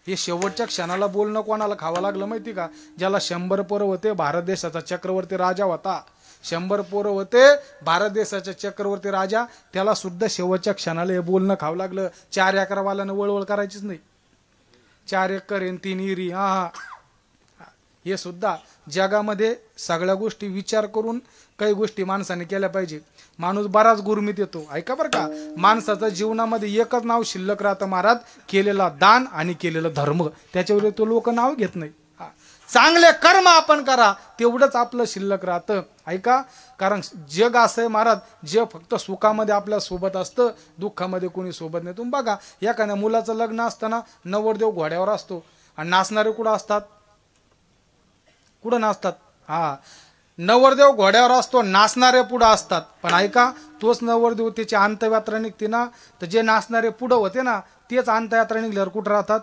हे शेवटच्या क्षणाला बोलणं कोणाला खावं लागलं माहिती का? ज्याला 100 पोरं होते, भारत देशाचा चक्रवर्ती राजा होता. 100 पोरं होते, भारत देशाचा चक्रवर्ती राजा, त्याला सुद्धा शेवटच्या क्षणाला हे बोलणं खावं लागलं. 4 एकरवाल्यानं वळवळ करायचीच नाही. 4 एकर 3 इरी. हा, हे सुद्धा जगामध्ये सगळ्या गोष्टी विचार करून काही गोष्टी माणसाने केल्या पाहिजे. माणूस बराच गुरमीत येतो. ऐका बरं का, माणसाचं जीवनामध्ये एकच नाव शिल्लक राहतं महाराज, केलेला दान आणि केलेलं धर्म. त्याच्यावर तो लोक नाव घेत नाही. चांगले कर्म आपण करा, तेवढंच आपलं शिल्लक राहतं. ऐका, कारण जग असं आहे महाराज, जे फक्त सुखामध्ये आपल्या सोबत असतं, दुःखामध्ये कोणी सोबत नाही. तुम्ही बघा एखाद्या मुलाचं लग्न असताना नवरदेव घोड्यावर असतो आणि नाचणारे कुठं असतात? कुठं नाचतात? हा, नवरदेव घोड्यावर असतो, नाचणारे पुढं असतात. पण ऐका, तोच नवरदेव त्याची अंत्ययात्रा निघते ना, तर जे नाचणारे पुढं होते ना तेच अंत्ययात्रा निघल्यावर कुठं राहतात?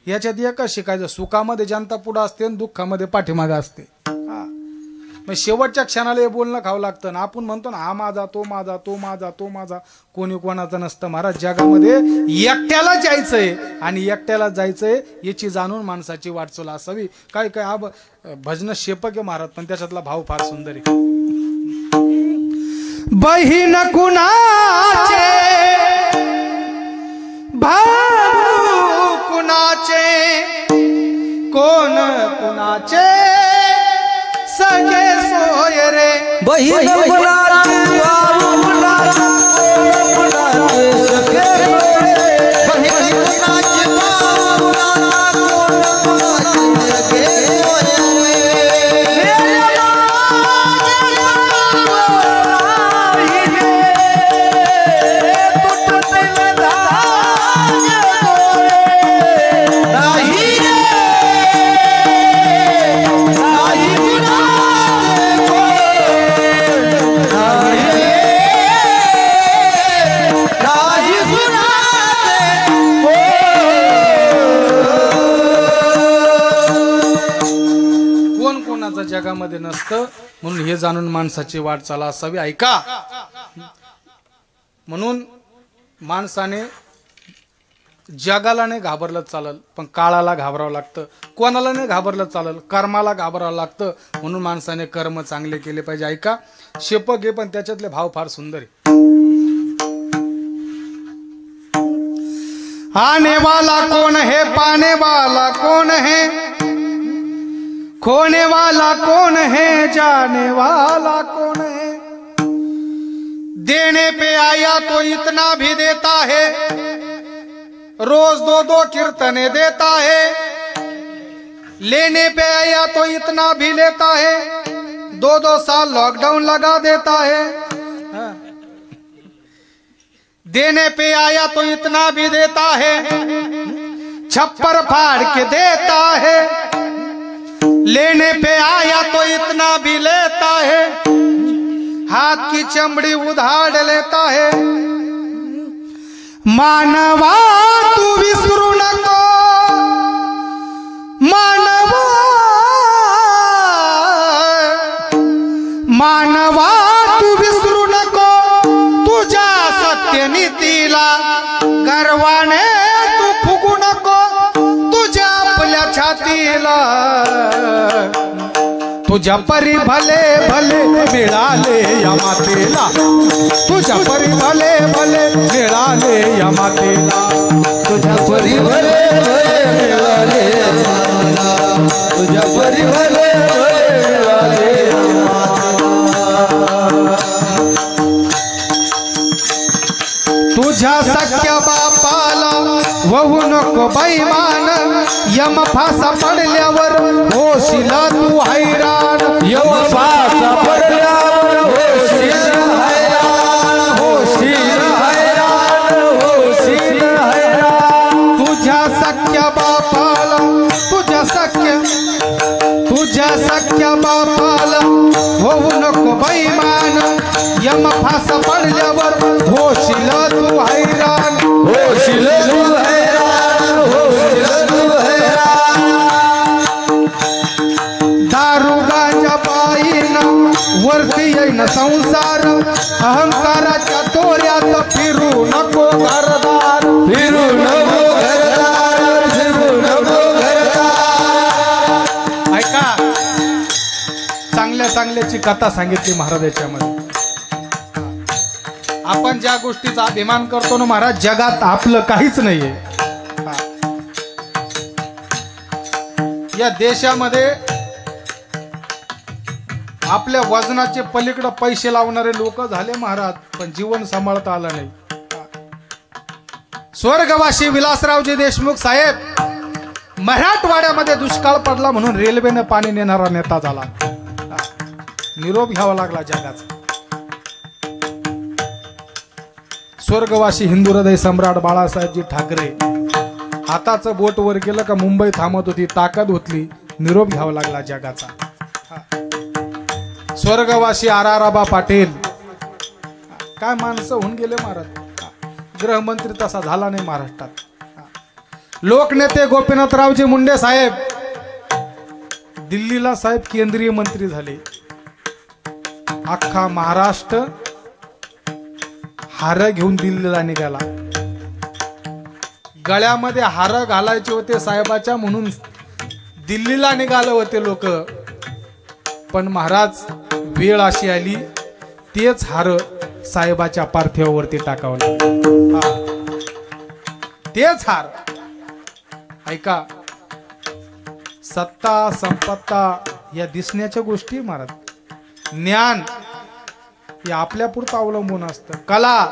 याच्यात एकच शिकायचं, सुखामध्ये जनता पुढं असते आणि दुःखामध्ये पाठीमागे असते. मग शेवटच्या क्षणाला हे बोलणं खावं लागतं ना. आपण म्हणतो ना हा माझा, तो माझा, तो माझा, तो माझा. कोणी कोणाचं नसतं महाराज. जगामध्ये एकट्याला जायचंय आणि एकट्याला जायचंय याची जाणून माणसाची वाटचाल असावी. काय काय हा भजन शेपक आहे महाराज, पण त्याच्यातला भाव फार सुंदर आहे. बहीण कुणाचे, भाऊ कुणाचे, कोण कुणाचे सगळे सोय रे. बहीण कुणाची, भाऊ कुणाचा, कुणाचे सगळे सोय रे. बहीण कुणाची, भाऊ कुणाचा, कुणाचे सगळे सोय रे. जगामध्ये नसतं, म्हणून हे जाणून माणसाची वाटचाल असावी. ऐका, म्हणून माणसाने जगाला नाही घाबरलं चालल, पण काळाला घाबरावं लागतं. कोणाला नाही घाबरलं चालल, कर्माला घाबरावं लागतं. म्हणून माणसाने कर्म चांगले केले पाहिजे. ऐका, शेपक आहे पण त्याच्यातले भाव फार सुंदर आहे. आने वाला कौन है, पाने वाला कौन है, खोने वाला कौन है, जाने वाला कौन है। देने पे आया तो इतना भी देता है, रोज 2-2 कीर्तने देता है। लेने पे आया तो इतना भी लेता है, 2-2 साल लॉकडाउन लगा देता है। देने पे आया तो इतना भी देता है, छप्पर फाड़ के देता है। लेने पे आया तो इतना भी लेता है, हाथ की चमड़ी उधार लेता है। मानवा तू विसरू नको, मानवा मानवा तू विसरू नको, तुझ्या सत्यनीतीला गर्वाने तू फुगू नको, तुझ्या आपल्या छातीला। तुझ्या परी भले भले मिळाले या मातेला, तुझ्या परी भले भले मिळाले या मातेला, तुझ्या परी भले भले मिळाले या मातेला, तुझ्या परी भले भले मिळाले या मातेला। तुझ्या सख्या बापाला वहू नको बैमान, यम फासा पडल्यावर होशील तू हैराण, यम फासा पडल्यावर होशील हैराण, होशील हैराण, होशील हैराण। तुझ्या सख्या बापाला, तुझ्या सख्या बापाला होऊ नको बैमान, यम फासा पडल्यावर होशील तू हैराण, होशील तू हैराण, होशील तू हैराण। दारू गांजा पायीनं वरती येईन संसार, अहंकाराच्या तोऱ्यात फिरू नको घरदार, फिरू नको घरदार, फिरू नको घरदार। ऐका, चांगल्या चांगल्याची कथा सांगितली महाराज याच्यामध्ये। आपण ज्या गोष्टीचा अभिमान करतो ना महाराज, जगात आपलं काहीच नाहीये। या देशामध्ये आपल्या वजनाचे पलीकडे पैसे लावणारे लोक झाले महाराज, पण जीवन सांभाळता आलं नाही। स्वर्गवासी विलासरावजी देशमुख साहेब मराठवाड्यामध्ये दुष्काळ पडला म्हणून रेल्वेने पाणी नेणारा नेता झाला, निरोप घ्यावा लागला जगाचा। स्वर्गवासी हिंदू हृदय सम्राट बाळासाहेबजी ठाकरे हाताचं बोट वर केलं का मुंबई थांबत होती, ताकद होतली, निरोप घ्यावा लागला जगाचा। स्वर्गवासी आराराबा पाटील काय माणसं होऊन गेले महाराज, गृहमंत्री तसा झाला नाही महाराष्ट्रात। लोकनेते गोपीनाथरावजी मुंडे साहेब दिल्लीला साहेब केंद्रीय मंत्री झाले। अख्खा महाराष्ट्र हार घेऊन दिल्लीला निघाला, गळ्यामध्ये हार घालायचे होते साहेबाच्या म्हणून दिल्लीला निघाले होते लोक, पण महाराज वेळ अशी आली तेच हार साहेबाच्या पार्थिवावरती टाकावं लागलं, तेच हार। ऐका, सत्ता संपत्ता या दिसण्याच्या गोष्टी महाराज, ज्ञान हे आपल्यापुरतं अवलंबून असतं, कला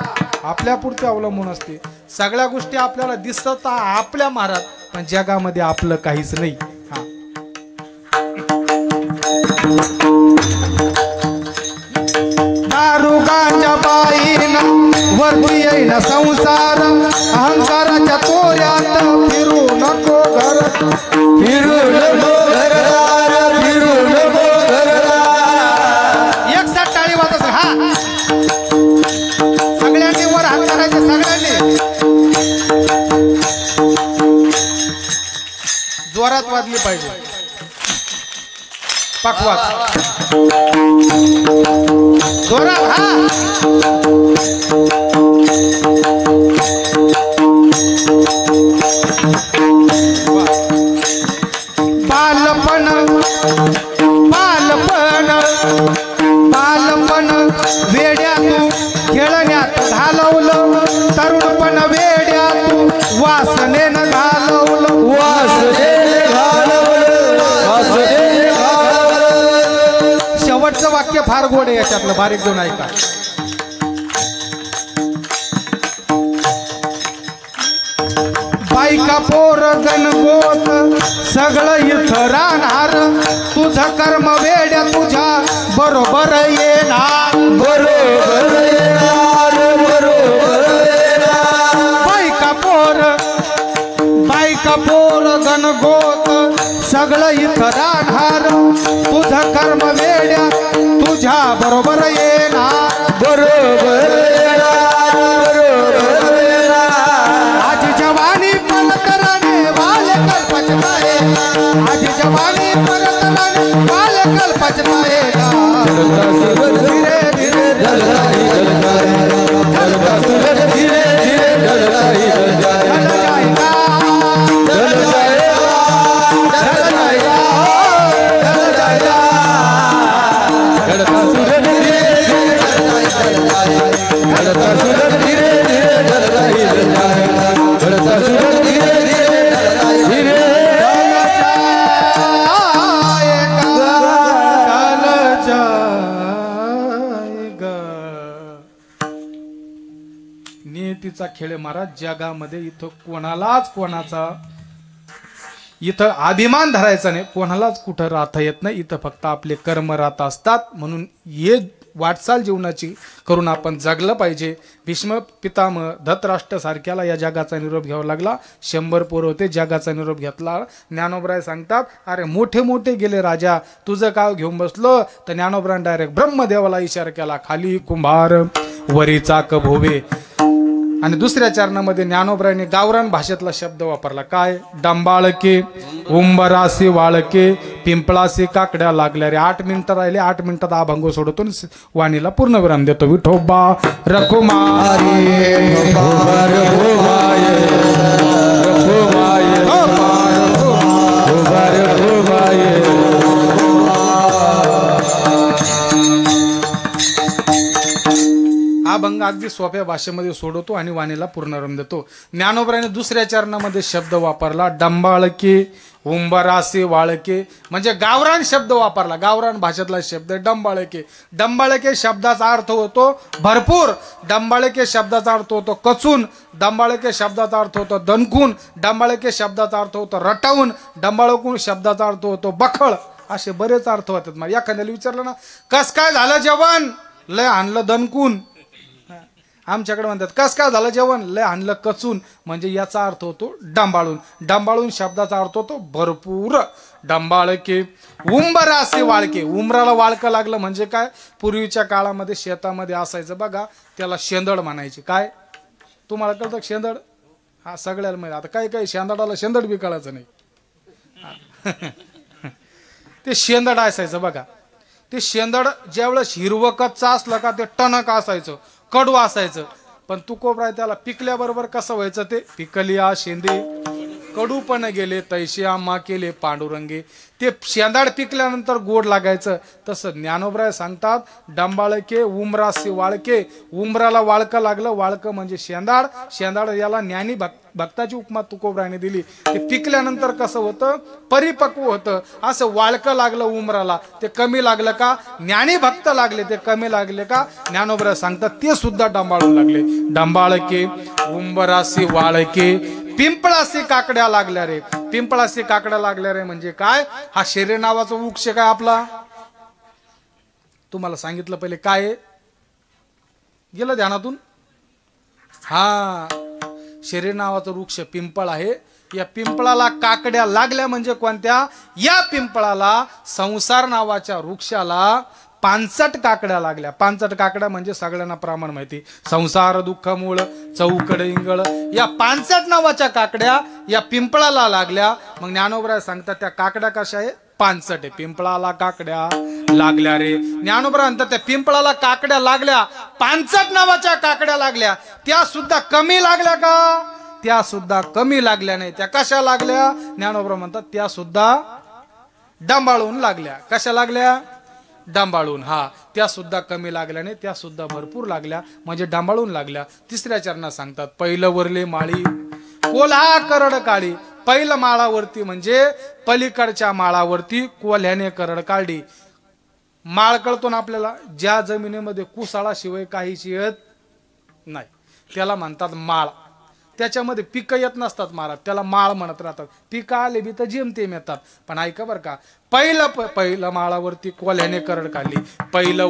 आपल्यापुरती अवलंबून असते, सगळ्या गोष्टी आपल्याला दिसत आपल्या महाराज, पण जगामध्ये आपलं काहीच नाही। दारू गांजा पायीनं वरती येईन संसार, अहंकाराच्या तोऱ्यात फिरू नको घर, फिरू नको घरदार, फिरू नको घरदार। एक साथ टाळी वाजत हा, सगळ्यांनी वर हात करायचे, सगळ्यांनी जोरात वाजली पाहिजे, पकवात जोरात हा। बालपण बालपण बालपण वेड्या तू खेळण्यात घालवलं, तरुणपण वेड्या तू वास फार गोड आहे याच्यातलं, बारीक दोन ऐका. बायका पोर गणगोत सगळं इथं राहणार, तुझं कर्म वेड्या तुझ्या बरोबर येणार. बरोबर येणार, बरोबर येणार. बायका पोर गणगोत सगळं इथं राहणार, तुझं कर्म वेड्या तुझ्या बरोबर येणार. बरोबर येणार, बरोबर येणार. आज जवानी परतराने वाले कल पछताएगा, आज जवानी परतराने वाले कल पछताएगा. चलता सूरज धीरे धीरे ढलता ही ढल जाएगा, चलता सूरज धीरे धीरे ढलता ही ढल जाएगा. ढल जाएगा, ढल जाएगा, ढल जाएगा. चलता सूरज धीरे धीरे ढलता ही ढल जाएगा, चलता सूरज धीरे धीरे ढलता ही ढल जाएगा, चलता सूरज धीरे धीरे ढलता ही धीरे नियतीचा खेळ महाराज जगामध्ये. इथं कोणाचा इथं अभिमान धरायचा नाही, कोणालाच कुठं राहता येत नाही. इथं फक्त आपले कर्म राहत असतात. म्हणून हे वाटचाल जीवनाची करून आपण जगलं पाहिजे. भीष्म पितामह धृतराष्ट्र सारख्याला या जगाचा निरोप घ्यावा लागला. 100 पोर होते, जगाचा निरोप घेतला. ज्ञानोबराय सांगतात, अरे मोठे मोठे गेले राजा, तुझं काय घेऊन बसलो. तर ज्ञानोबराय डायरेक्ट ब्रह्मदेवाला इशारा केला, खाली कुंभार वरी चाक भोवे. आणि दुसऱ्या चरणामध्ये ज्ञानोबरायने गावरान भाषेतला शब्द वापरला, काय? डंबाळके, उंबरासी वाळके, पिंपळासी काकड्या लागल्या रे. 8 मिनिटं राहिले, 8 मिनिटात अभंग सोडतो, वाणीला पूर्ण विराम देतो. विठोबा रखुमारी अभंग अगदी सोप्या भाषेमध्ये सोडवतो आणि वाणीला पूर्णविराम देतो. ज्ञानोबरायने दुसऱ्या चरणामध्ये शब्द वापरला, डंबाळके, उंबरासे वाळके, म्हणजे गावरान शब्द वापरला. गावरान भाषेतला शब्द डंबाळके. डंबाळके शब्दाचा अर्थ होतो भरपूर, डंबाळके शब्दाचा अर्थ होतो कचून, डंबाळके शब्दाचा अर्थ होतो दणकून, डंबाळके शब्दाचा अर्थ होतो रटावून, डंबाळकून शब्दाचा अर्थ होतो बखळ. असे बरेच अर्थ होतात. मला एखाद्याला विचारलं ना, कस काय झालं जेवण, लय आणलं दणकून. आमच्याकडे म्हणतात कस काय झालं जेवण, लय आणलं कचून, म्हणजे याचा अर्थ होतो डांबाळून. डांबाळून शब्दाचा अर्थ होतो भरपूर. डांबाळके, उंबरासे वाळके, उंबराला वाळकं लागलं म्हणजे काय? पूर्वीच्या काळामध्ये शेतामध्ये असायचं बघा, त्याला शेंदड म्हणायचे. काय तुम्हाला कळतं शेंदड? हा सगळ्याला माहिती. आता काही काही शेंदडाला शेंदड बी कळायचं नाही. ते शेंदड असायचं बघा. ते शेंदड ज्यावेळेस हिरवं कच्चा असलं का ते टणक असायचं, कडू असायचं. पण तुकोबराय त्याला पिकल्याबरोबर कसं व्हायचं? ते पिकलिया शेंदे कडू पण गेले, तैशी आम्हा केले पांडुरंगे. ते शेंदाड पिकल्यानंतर गोड लागायचं. तसं ज्ञानोबराय सांगतात, डंबाळके, उमरासी वाळके, उमराला वाळकं लागलं, वाळकं म्हणजे शेंदाड, शेंदाड याला ज्ञानी भक्ताची उपमा तुकोबरायने दिली. ते पिकल्यानंतर कसं होतं? परिपक्व होतं. असं वाळकं लागलं उमराला, ते कमी लागलं का? ज्ञानी भक्त लागले, ते कमी लागले का? ज्ञानोबराय सांगतात ते सुद्धा डंबाळून लागले. डंबाळके, उंबरासी वाळके, पिंपळासी काकड्या लागल्या रे. पिंपळासी काकड्या लागल्या रे म्हणजे काय? हा शरीर नावाचा वृक्ष काय आपला? तुम्हाला सांगितलं पहिले काय गेलं ध्यानातून? हा शरीर नावाचा वृक्ष पिंपळ आहे. या पिंपळाला काकड्या लागल्या म्हणजे कोणत्या? या पिंपळाला, संसार नावाच्या वृक्षाला 65 काकड्या लागल्या. 65 काकड्या म्हणजे सगळ्यांना प्रमाण माहिती, संसार दुःख मूळ चौकड इंगळ. या 65 नावाच्या काकड्या या पिंपळाला लागल्या. मग ज्ञानोबराय सांगतात त्या काकड्या कशा आहे? 65 आहे. पिंपळाला काकड्या लागल्या रे. ज्ञानोबराय म्हणतात त्या पिंपळाला काकड्या लागल्या, 65 नावाच्या काकड्या लागल्या. त्या सुद्धा कमी लागल्या का? त्या सुद्धा कमी लागल्या नाही. त्या कशा लागल्या? ज्ञानोबराय म्हणतात त्या सुद्धा डंबाळून लागल्या. कशा लागल्या? डांबाळून. हा त्या सुद्धा कमी लागल्या नाही, त्या सुद्धा भरपूर लागल्या म्हणजे डांबाळून लागल्या. तिसऱ्या चरणात सांगतात, पहिलं वरले माळी कोल्हा करड काढी. पहिलं माळावरती म्हणजे पलीकडच्या माळावरती कोल्ह्याने करड काढली. माळ कळतो ना आपल्याला, ज्या जमिनीमध्ये कुसाळाशिवाय काहीच येत नाही त्याला म्हणतात माळ. त्याच्यामध्ये पिकं येत नसतात महाराज, त्याला माळ म्हणत राहतात. पिकं आले बी तर जेमतेम येतात. पण ऐका बरं का, पहिलं माळावरती कोल्ह्याने करड काढली. पहिलं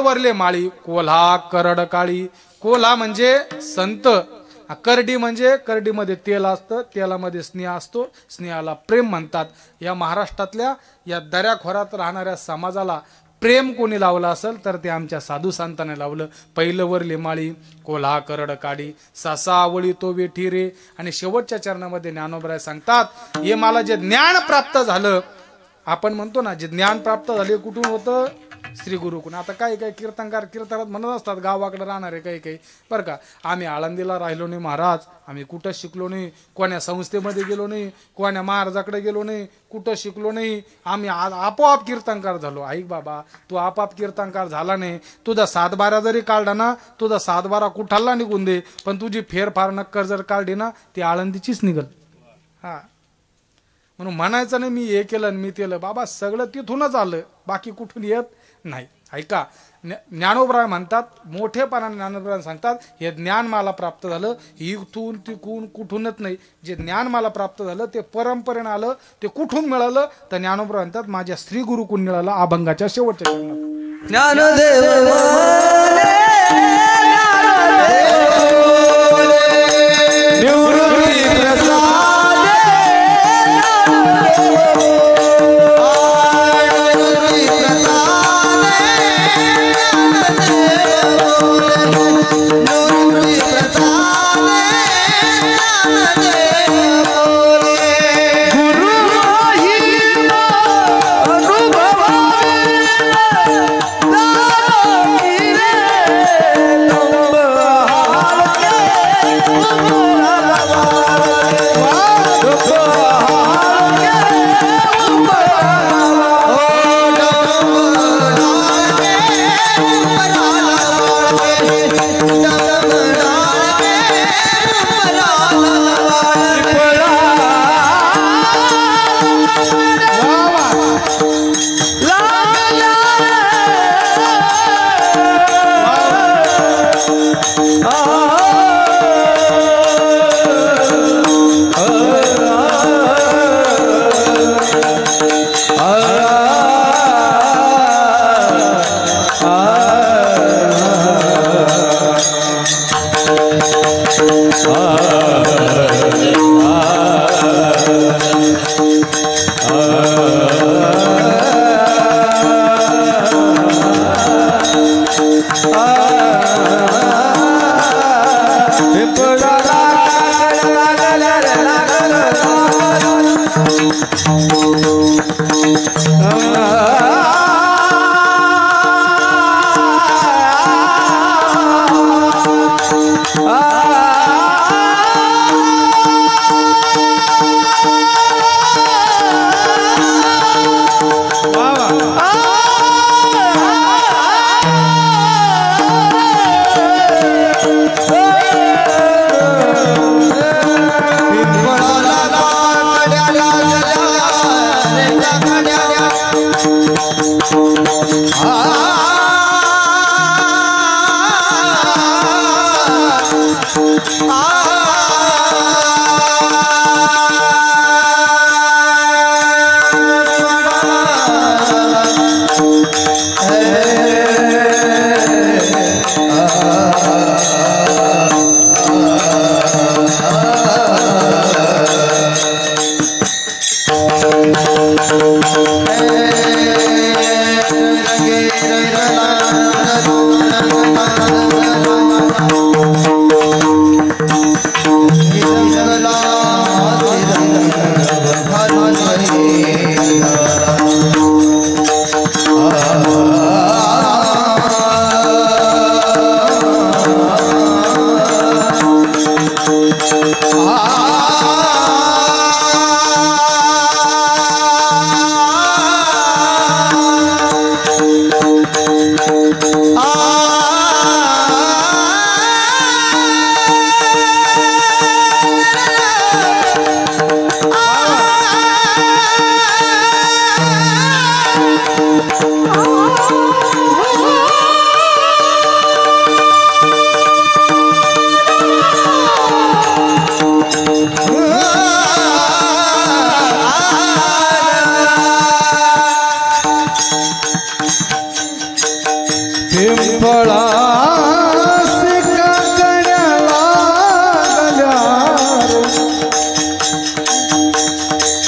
वरले माळी कोल्हा करड काळी. कोल्हा म्हणजे संत, करडी म्हणजे करडीमध्ये तेल असतं, तेलामध्ये स्नेह असतो, स्नेहाला प्रेम म्हणतात. या महाराष्ट्रातल्या या दऱ्याखोऱ्यात राहणाऱ्या समाजाला प्रेम कोणी लावलं असेल तर ते आमच्या साधू संतांनी लावलं. पहिलं वरले माळी कोल्हा करड काढी, ससा आवळी तो वेठी रे. आणि शेवटच्या चरणामध्ये ज्ञानोबराय सांगतात, हे मला जे ज्ञान प्राप्त झालं, आपण म्हणतो ना जे ज्ञान प्राप्त झाले कुठून होतं, श्री गुरुकडून. आता काही कीर्तनकार कीर्तनात म्हणत असतात गावाकडे राहणारे काही बरं का, आम्ही आळंदीला राहिलो नाही महाराज, आम्ही कुठं शिकलो नाही, कोण्या संस्थेमध्ये गेलो नाही, कोण्या महाराजाकडे गेलो नाही, कुठं शिकलो नाही, आम्ही आपोआप कीर्तनकार झालो. ऐक बाबा, तू आपोआप कीर्तनकार झाला नाही, तुझा 7-12 जरी काढला ना, तुझा 7-12 कुठाला निघून दे, पण तुझी फेरफार नक्कर जर काढली ना ती आळंदीचीच निघल. हा म्हणून म्हणायचं नाही मी हे केलं मी केलं, बाबा सगळं तिथूनच आलं, बाकी कुठून येत नाही. ऐका, ज्ञानोबराय म्हणतात, मोठेपणाने ज्ञानोबराय सांगतात, हे ज्ञान मला प्राप्त झालं इथून तिकून कुठूनच नाही. जे ज्ञान मला प्राप्त झालं ते परंपरेनं आलं. ते कुठून मिळालं तर ज्ञानोबराय म्हणतात माझ्या श्री गुरुकडून मिळालं, अभंगाच्या शेवटच्या चरणात. ज्ञानदेव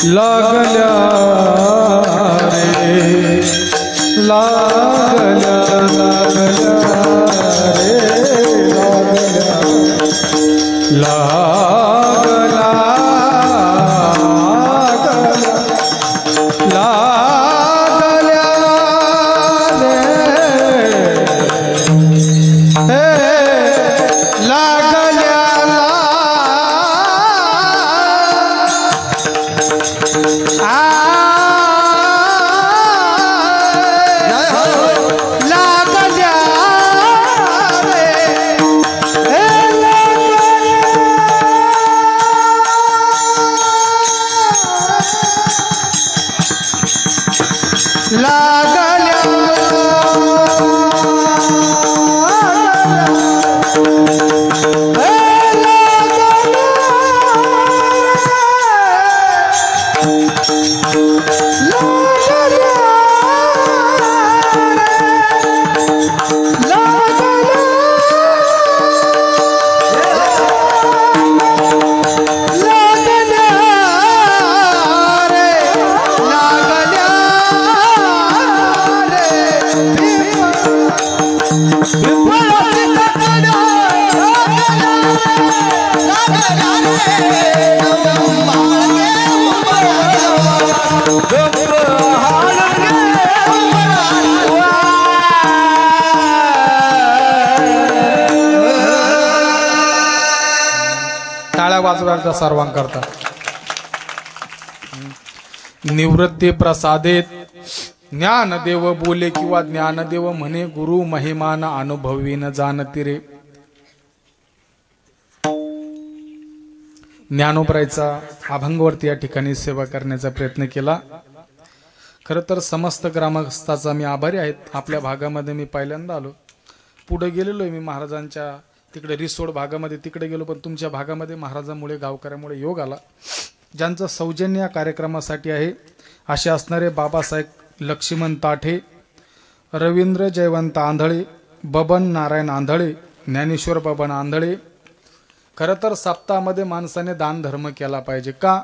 लागल्या रे लागल्या लागल्या रे लागल्या लागल्या टाळ्या वाजवा एकदा सर्वांकरता. निवृत्ती प्रसादेत ज्ञानदेव बोले किंवा ज्ञानदेव म्हणे गुरु महिमान अनुभवीन जाणती रे. ज्ञानोबरायचा अभंगवरती या ठिकाणी सेवा करण्याचा प्रयत्न केला. खरं तर समस्त ग्रामस्थाचा मी आभारी आहेत. आपल्या भागामध्ये मी पहिल्यांदा आलो, पुढे गेलेलो आहे मी महाराजांच्या तिकडे रिसोड भागामध्ये तिकडे गेलो, पण तुमच्या भागामध्ये महाराजांमुळे गावकऱ्यामुळे योग आला. ज्यांचं सौजन्य या कार्यक्रमासाठी आहे असे असणारे बाबासाहेब लक्ष्मण ताठे, रवींद्र जयवंत आंधळे, बबन नारायण आंधळे, ज्ञानेश्वर बबन आंधळे. खरं तर सप्ताहामध्ये माणसाने दान धर्म केला पाहिजे का?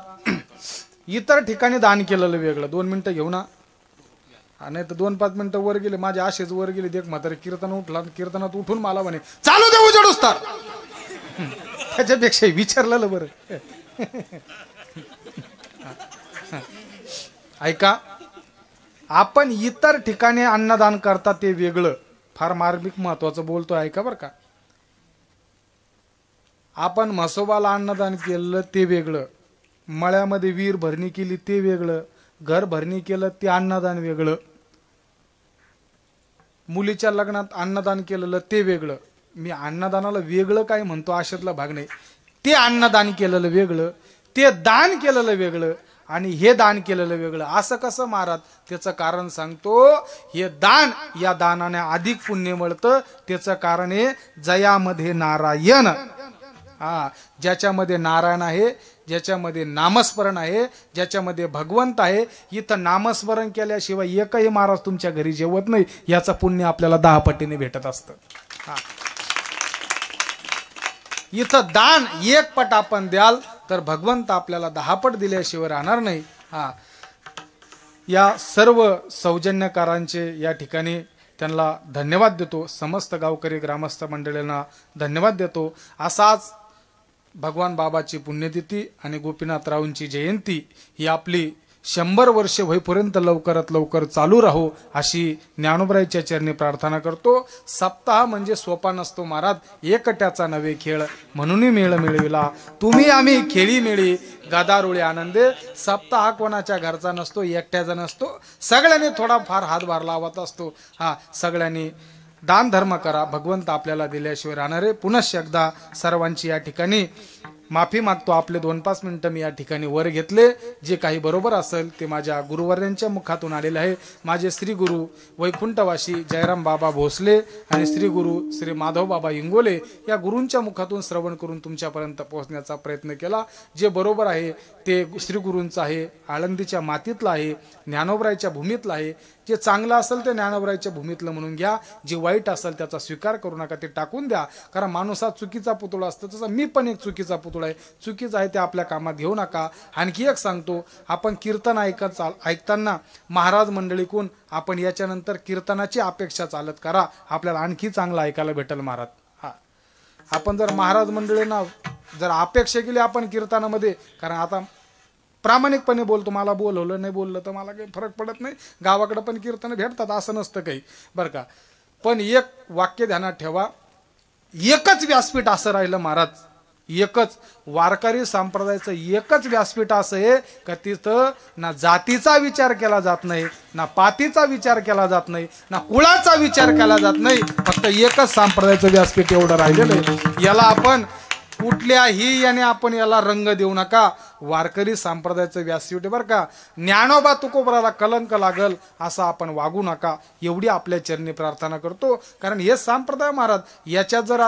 इतर ठिकाणी दान केलेलं वेगळं. 2 मिनिटं घेऊ ना, नाही तर 2-5 मिनिटं वर गेले माझे असेच वर गेले. देख म्हातारे कीर्तन उठला, कीर्तनात उठून मला म्हणे चालू दे उजेडूस तर. त्याच्यापेक्षा विचारलेलं बरं. ऐका, आपण इतर ठिकाणी अन्नदान करता ते वेगळं, फार मार्मिक महत्वाचं बोलतो. ऐका बरं का, आपण म्हसोबाला अन्नदान केलं ते वेगळं, मळ्यामध्ये विहीर भरणी केली ते वेगळं, घर भरणी केलं ते अन्नदान वेगळं, मुलीच्या लग्नात अन्नदान केलेलं ते वेगळं. मी अन्नदानाला वेगळं काय म्हणतो अशातला भाग नाही. ते अन्नदान केलेलं वेगळं, ते दान केलेलं वेगळं आणि हे दान केलेलं वेगळं. असं कसं महाराज? त्याचं कारण सांगतो. हे दान, या दानाने अधिक पुण्य मिळतं. त्याचं कारण आहे जयामध्ये नारायण. ज्याच्यामध्ये नारायण आहे, ज्याच्यामध्ये नामस्मरण आहे, ज्याच्यामध्ये भगवंत आहे, इथं नामस्मरण केल्याशिवाय एकही महाराज तुमच्या घरी जेवत नाही. याचं पुण्य आपल्याला 10 पटीने भेटत असतं. इथं दान 1 पट आपण द्याल तर भगवंत आपल्याला 10 पट दिल्याशिवाय राहणार नाही. या सर्व सौजन्यकारांचे या ठिकाणी त्यांना धन्यवाद देतो. समस्त गावकरी ग्रामस्थ मंडळींना धन्यवाद देतो. असाच भगवान बाबाची पुण्यतिथी आणि गोपीनाथरावांची जयंती ही आपली 100 वर्ष होईपर्यंत लवकरात लवकर चालू राहो अशी ज्ञानोबरायच्या चरणी प्रार्थना करतो. सप्ताह म्हणजे सोपा नसतो महाराज, एकट्याचा नवे खेळ म्हणून मेळ मिळविला तुम्ही आम्ही खेळी मिळी गदारुळे आनंदे. सप्ताह कोणाच्या घरचा नसतो, एकट्याचा नसतो, सगळ्यांनी थोडाफार हातभार लावत असतो. सगळ्यांनी दान धर्म करा, भगवंत आपल्याला दिल्याशिवाय राहणारे. पुनश्च एकदा सर्वांची या ठिकाणी माफी मागतो. आपले 2-5 मिनिटं मी या ठिकाणी वर घेतले. जे काही बरोबर असेल ते माझ्या गुरुवर्यांच्या मुखातून आलेले आहे. माझे श्री गुरु वैकुंठवासी जयराम बाबा भोसले आणि श्री गुरु श्री माधव बाबा इंगोले या गुरूंच्या मुखातून श्रवण करून तुमच्यापर्यंत पोहोचण्याचा प्रयत्न केला. जे बरोबर आहे ते श्री गुरूंचं आहे, आळंदीच्या मातीतलं आहे, ज्ञानोबरायच्या भूमीतलं आहे. जे चांगलं असेल ते ज्ञानोबरायच्या भूमीतलं म्हणून घ्या, जे वाईट असेल त्याचा स्वीकार करू नका, ते टाकून द्या. कारण माणूस हा चुकीचा पुतळा असतो, तसं मी पण एक चुकीचा पुतळा आहे. चुकीचं आहे ते आपल्या कामात घेऊ नका. आणखी एक सांगतो, आपण कीर्तन ऐकताना महाराज मंडळीकून आपण याच्यानंतर कीर्तनाची अपेक्षा चालत करा, आपल्याला आणखी चांगलं ऐकायला भेटेल महाराज. हा, आपण जर महाराज मंडळींना जर अपेक्षा केली आपण कीर्तनामध्ये, कारण आता प्रामाणिकपणे बोलतो, मला बोलवलं नाही बोललं तर मला काही फरक पडत नाही, गावाकडे पण कीर्तन भेटतात असं नसतं काही बरं का. पण एक वाक्य ध्यानात ठेवा, एकच व्यासपीठ असं राहिलं महाराज, एकच वारकरी संप्रदायाचं एकच व्यासपीठ असं आहे का तिथं ना जातीचा विचार केला जात नाही, ना पातीचा विचार केला जात नाही, ना कुळाचा विचार केला जात नाही, फक्त एकच संप्रदायाचं व्यासपीठ एवढं राहिलेलं आहे. याला आपण कुठल्याही याने आपण याला रंग देऊ नका. वारकरी संप्रदायाचं व्यासपीठ बरं का, ज्ञानोबा तुकोबराला कलंक लागल असं आपण वागू नका, एवढी आपल्या चरणी प्रार्थना करतो. कारण हे संप्रदाय महाराज याच्यात जर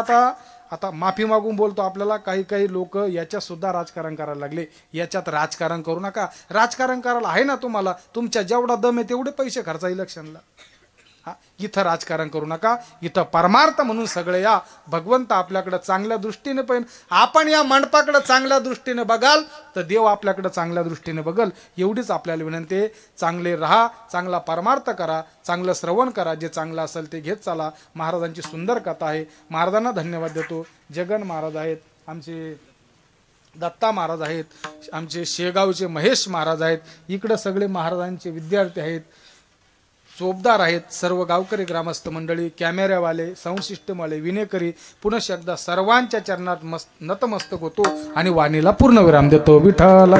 आता माफी मागून बोलतो, आपल्याला काही लोक याच्यात सुद्धा राजकारण करायला लागले. याच्यात राजकारण करू नका. राजकारण करायला आहे ना तुम्हाला, तुमच्या जेवढा दम आहे तेवढे पैसे खर्चा इलेक्शनला. हा, इथं राजकारण करू नका, इथं परमार्थ म्हणून सगळे या. भगवंत आपल्याकडे चांगल्या दृष्टीने पाहिजे. आपण या मंडपाकडे चांगल्या दृष्टीने बघाल तर देव आपल्याकडे चांगल्या दृष्टीने बघल. एवढीच आपल्याला विनंती आहे. चांगले राहा, चांगला परमार्थ करा, चांगलं श्रवण करा, जे चांगलं असेल ते घेत चला. महाराजांची सुंदर कथा आहे. महाराजांना धन्यवाद देतो. जगन महाराज आहेत, आमचे दत्ता महाराज आहेत, आमचे शेगावचे महेश महाराज आहेत, इकडे सगळे महाराजांचे विद्यार्थी आहेत, चोपदार आहेत, सर्व गावकरी ग्रामस्थ मंडळी, कॅमेऱ्यावाले, साऊंड सिस्टमवाले, विनेकरी, पुनश्च एकदा सर्वांच्या चरणात नतमस्तक होतो आणि वाणीला पूर्ण विराम देतो. विठ्ठल